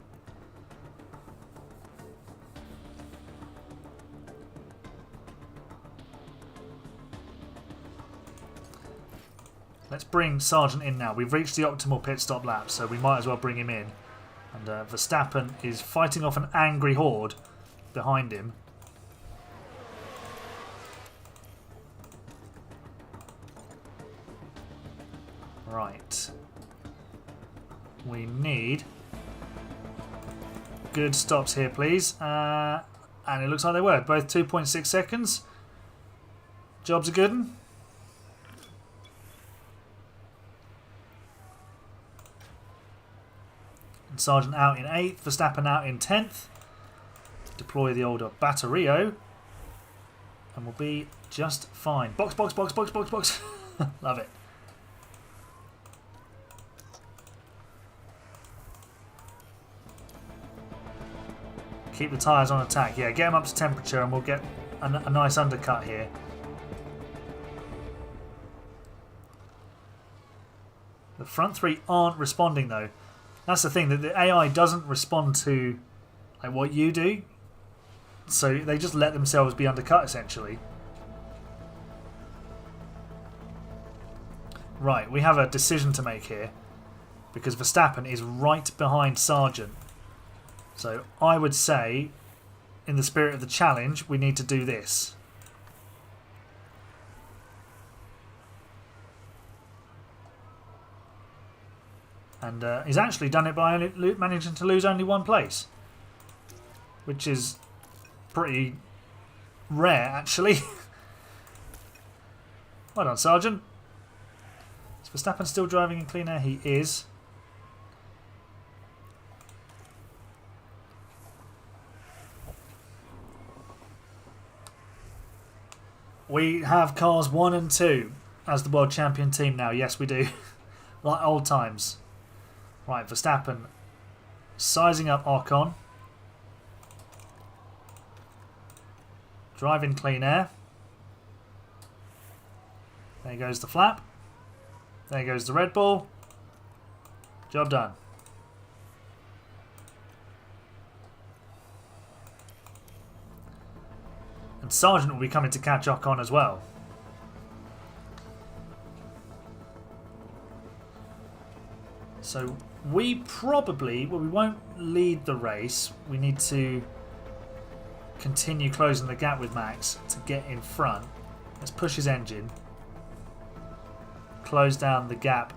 Let's bring Sargent in now. We've reached the optimal pit stop lap, so we might as well bring him in. And Verstappen is fighting off an angry horde behind him. Right. We need good stops here, please. And it looks like they were. Both 2.6 seconds. Job's a good one. And Sargent out in 8th. Verstappen out in 10th. Deploy the older Batterio. And we'll be just fine. Box, box, box, box, box, box. Love it. Keep the tyres on attack. Yeah, get them up to temperature and we'll get a nice undercut here. The front three aren't responding though. That's the thing, that the AI doesn't respond to like what you do. So they just let themselves be undercut essentially. Right, we have a decision to make here. Because Verstappen is right behind Sargent. So I would say, in the spirit of the challenge, we need to do this. And he's actually done it by only managing to lose only one place. Which is pretty rare, actually. Well done, Sargent. Is Verstappen still driving in clean air? He is. We have cars 1 and 2 as the world champion team now. Yes, we do. Like old times. Right, Verstappen sizing up Ocon. Driving clean air. There goes the flap. There goes the Red Bull. Job done. And Sargent will be coming to catch Ocon as well. So we probably, well, we won't lead the race. We need to continue closing the gap with Max to get in front. Let's push his engine. Close down the gap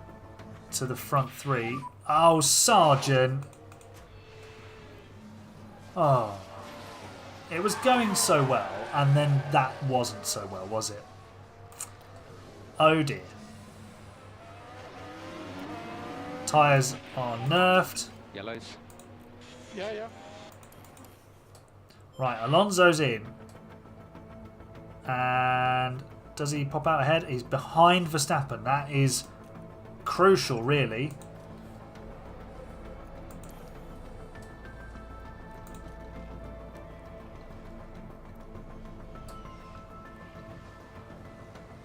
to the front three. Oh, Sargent. Oh. It was going so well, and then that wasn't so well, was it? Oh dear. Tyres are nerfed. Yellows. Yeah, yeah. Right, Alonso's in. And does he pop out ahead? He's behind Verstappen. That is crucial, really.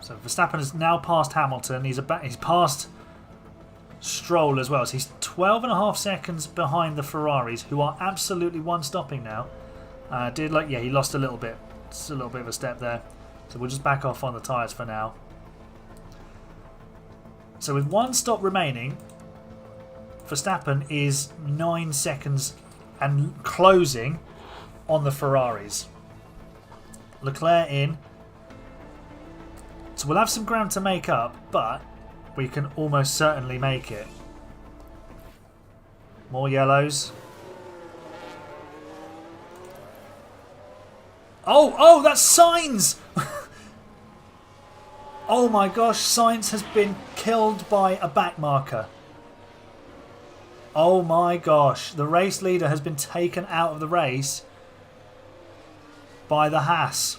So Verstappen has now passed Hamilton. He's passed Stroll as well. So he's 12.5 seconds behind the Ferraris, who are absolutely one stopping now. He lost a little bit. It's a little bit of a step there. So we'll just back off on the tyres for now. So with one stop remaining, Verstappen is 9 seconds and closing on the Ferraris. Leclerc in. So we'll have some ground to make up, but we can almost certainly make it. More yellows. Oh, that's Sainz! Oh my gosh, Sainz has been killed by a back marker. Oh my gosh, the race leader has been taken out of the race by the Haas.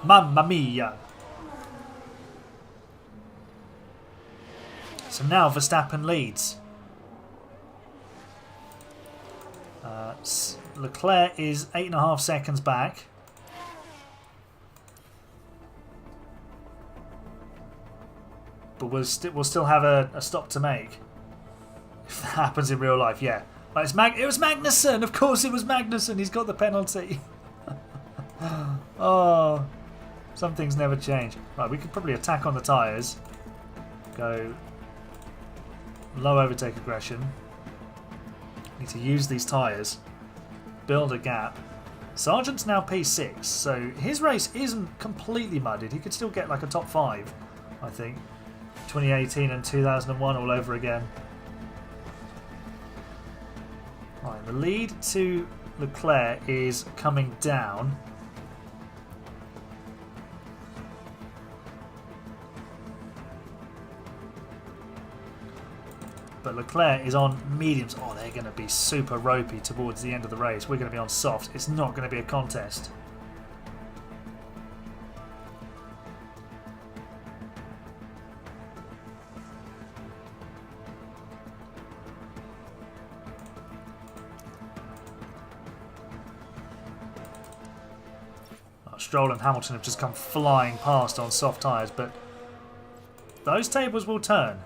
Mamma mia. So now Verstappen leads. Leclerc is 8.5 seconds back. But we'll still have a stop to make. If that happens in real life, yeah. Right, it was Magnussen! Of course it was Magnussen! He's got the penalty. Oh, some things never change. Right, we could probably attack on the tyres. Go low overtake aggression. Need to use these tyres. Build a gap. Sargent's now P6, so his race isn't completely mudded. He could still get like a top 5, I think. 2018 and 2001 all over again. Right, the lead to Leclerc is coming down. But Leclerc is on mediums. Oh, they're going to be super ropey towards the end of the race. We're going to be on soft. It's not going to be a contest. Stroll and Hamilton have just come flying past on soft tyres, but those tables will turn.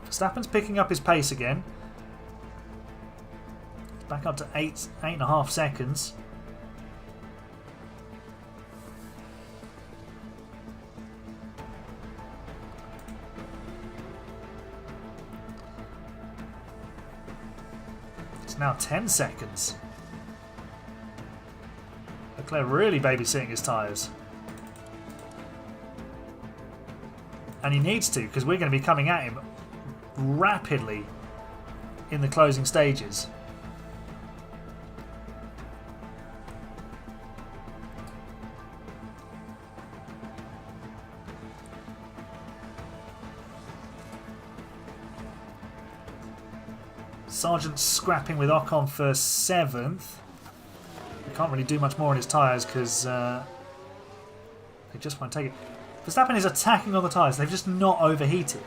Verstappen's picking up his pace again. It's back up to 8.5 seconds. It's now 10 seconds. Leclerc really babysitting his tyres. And he needs to, because we're going to be coming at him rapidly in the closing stages. Sargent scrapping with Ocon for 7th. He can't really do much more on his tyres because they just won't take it. Verstappen is attacking on the tyres. They've just not overheated.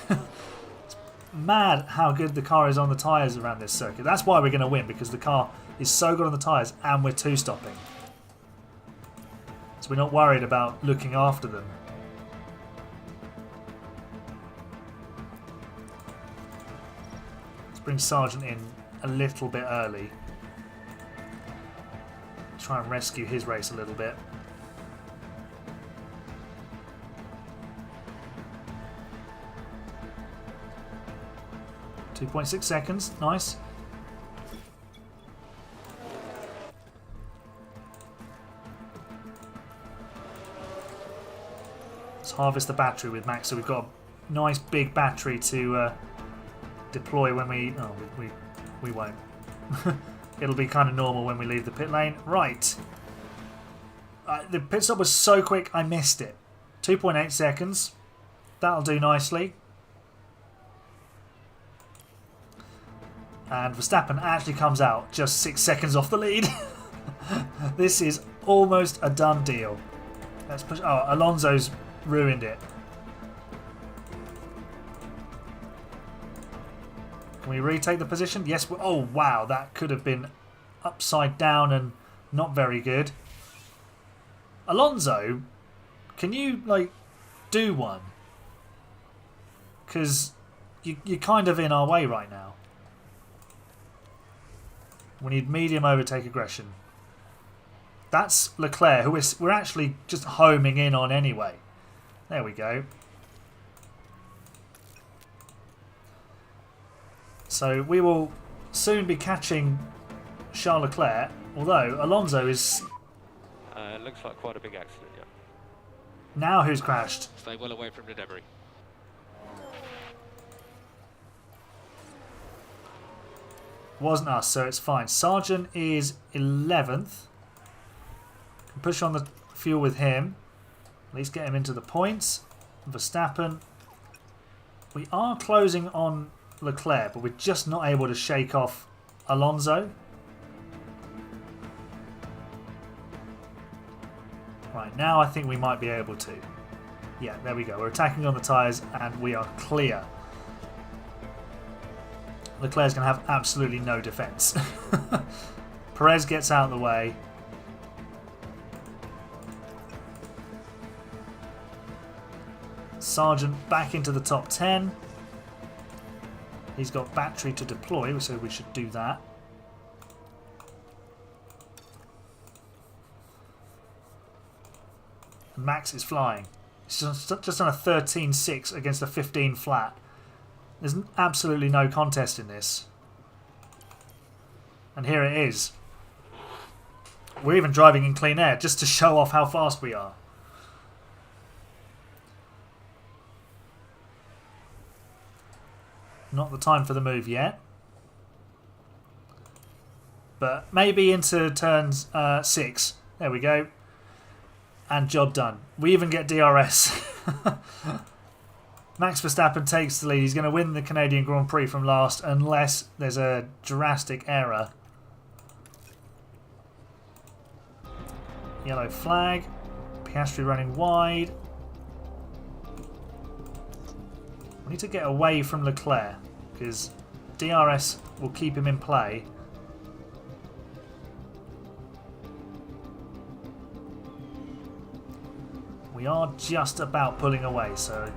It's mad how good the car is on the tyres around this circuit. That's why we're going to win, because the car is so good on the tyres and we're two-stopping. So we're not worried about looking after them. Let's bring Sargent in a little bit early. Try and rescue his race a little bit. 2.6 seconds, nice. Let's harvest the battery with Max, so we've got a nice big battery to deploy when we... Oh, we won't. It'll be kind of normal when we leave the pit lane. Right. The pit stop was so quick, I missed it. 2.8 seconds. That'll do nicely. And Verstappen actually comes out just 6 seconds off the lead. This is almost a done deal. Let's push. Oh, Alonso's ruined it. Can we retake the position? Yes. Oh, wow. That could have been upside down and not very good. Alonso, can you, like, do one? Because you're kind of in our way right now. We need medium overtake aggression. That's Leclerc, who we're actually just homing in on anyway. There we go. So we will soon be catching Charles Leclerc, although Alonso is... looks like quite a big accident, yeah. Now who's crashed? Stay well away from the debris. Wasn't us, so it's fine. Sargent is 11th. Can push on the fuel with him. At least get him into the points. Verstappen. We are closing on Leclerc, but we're just not able to shake off Alonso. Right, now I think we might be able to. Yeah, there we go. We're attacking on the tyres and we are clear. Leclerc's going to have absolutely no defence. Perez gets out of the way. Sargent back into the top 10. He's got battery to deploy, so we should do that. And Max is flying. He's just on a 13.6 against a 15 flat. There's absolutely no contest in this. And here it is. We're even driving in clean air just to show off how fast we are. Not the time for the move yet. But maybe into turns 6. There we go. And job done. We even get DRS. Max Verstappen takes the lead. He's going to win the Canadian Grand Prix from last unless there's a drastic error. Yellow flag. Piastri running wide. We need to get away from Leclerc because DRS will keep him in play. We are just about pulling away, so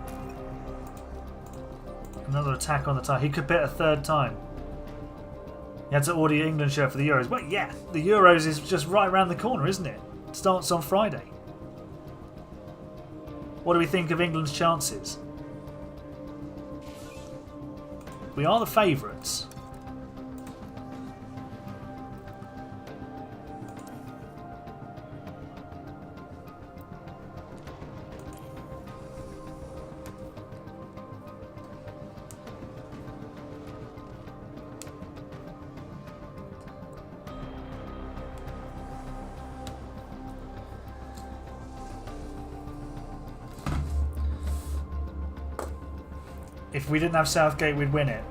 another attack on the tyre. He could pit a third time. He had to order your England shirt for the Euros. Well, yeah, the Euros is just right around the corner, isn't it? It starts on Friday. What do we think of England's chances? We are the favourites. If we didn't have Southgate, we'd win it.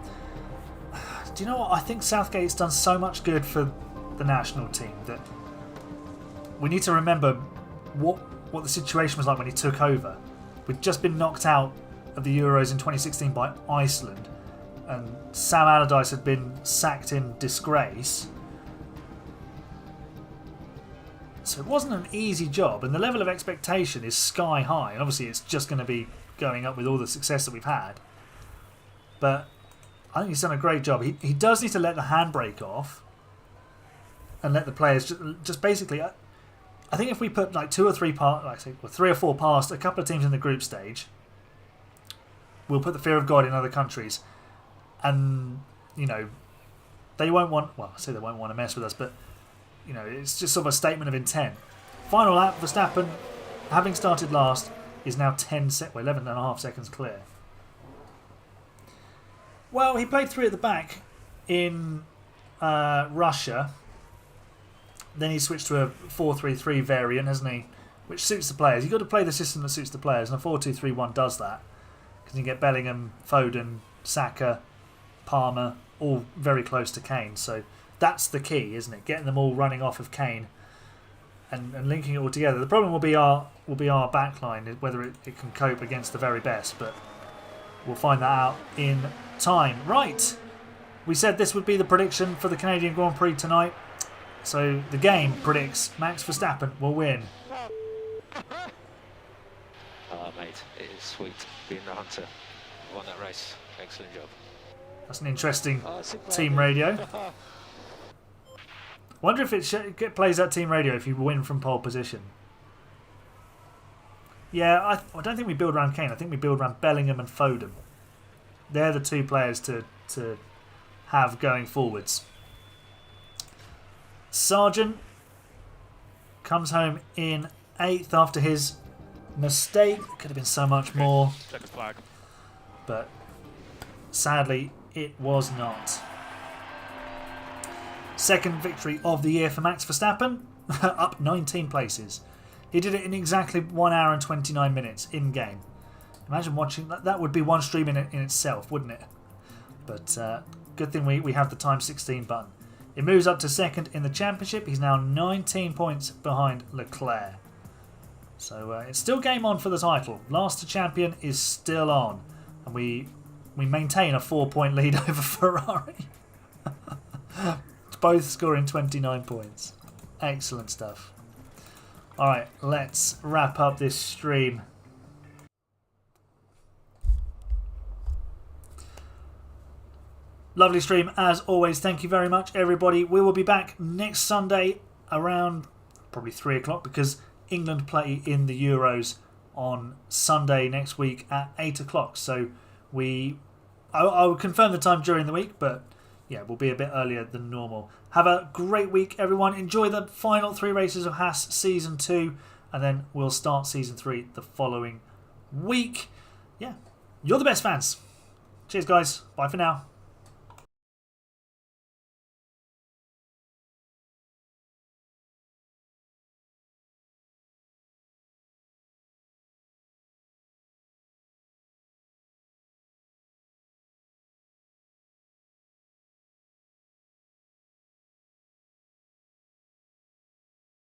Do you know what? I think Southgate's done so much good for the national team that we need to remember what the situation was like when he took over. We'd just been knocked out of the Euros in 2016 by Iceland, and Sam Allardyce had been sacked in disgrace. So it wasn't an easy job, and the level of expectation is sky high. And obviously, it's just going to be going up with all the success that we've had. But I think he's done a great job. He does need to let the handbrake off and let the players just basically. I think if we put like 2 or 3 3 or 4 past a couple of teams in the group stage, we'll put the fear of God in other countries, and you know they won't want. Well, I say they won't want to mess with us, but you know it's just sort of a statement of intent. Final lap, Verstappen, having started last, is now 11.5 seconds clear. Well, he played 3 at the back in Russia. Then he switched to a 4-3-3 variant, hasn't he? Which suits the players. You've got to play the system that suits the players, and a 4-2-3-1 does that. Because you get Bellingham, Foden, Saka, Palmer, all very close to Kane. So that's the key, isn't it? Getting them all running off of Kane and linking it all together. The problem will be our backline, whether it can cope against the very best, but we'll find that out in time. Right, we said this would be the prediction for the Canadian Grand Prix tonight. So the game predicts Max Verstappen will win. Mate, it is sweet being the hunter. Won that race. Excellent job. That's an interesting team radio. Wonder if it plays that team radio if you win from pole position. Yeah, I don't think we build around Kane. I think we build around Bellingham and Foden. They're the 2 players to have going forwards. Sargent comes home in 8th after his mistake. Could have been so much more. Check the flag. But sadly, it was not. Second victory of the year for Max Verstappen. Up 19 places. He did it in exactly 1 hour and 29 minutes in-game. Imagine watching that. That would be one stream in itself, wouldn't it? But good thing we have the times 16 button. It moves up to 2nd in the championship. He's now 19 points behind Leclerc. So it's still game on for the title. Last to champion is still on. And we maintain a 4-point lead over Ferrari. Both scoring 29 points. Excellent stuff. Alright, let's wrap up this stream. Lovely stream as always. Thank you very much, everybody. We will be back next Sunday around probably 3 o'clock because England play in the Euros on Sunday next week at 8 o'clock. So I will confirm the time during the week, but yeah, we'll be a bit earlier than normal. Have a great week, everyone. Enjoy the final 3 races of Haas Season 2, and then we'll start Season 3 the following week. Yeah, you're the best fans. Cheers, guys. Bye for now.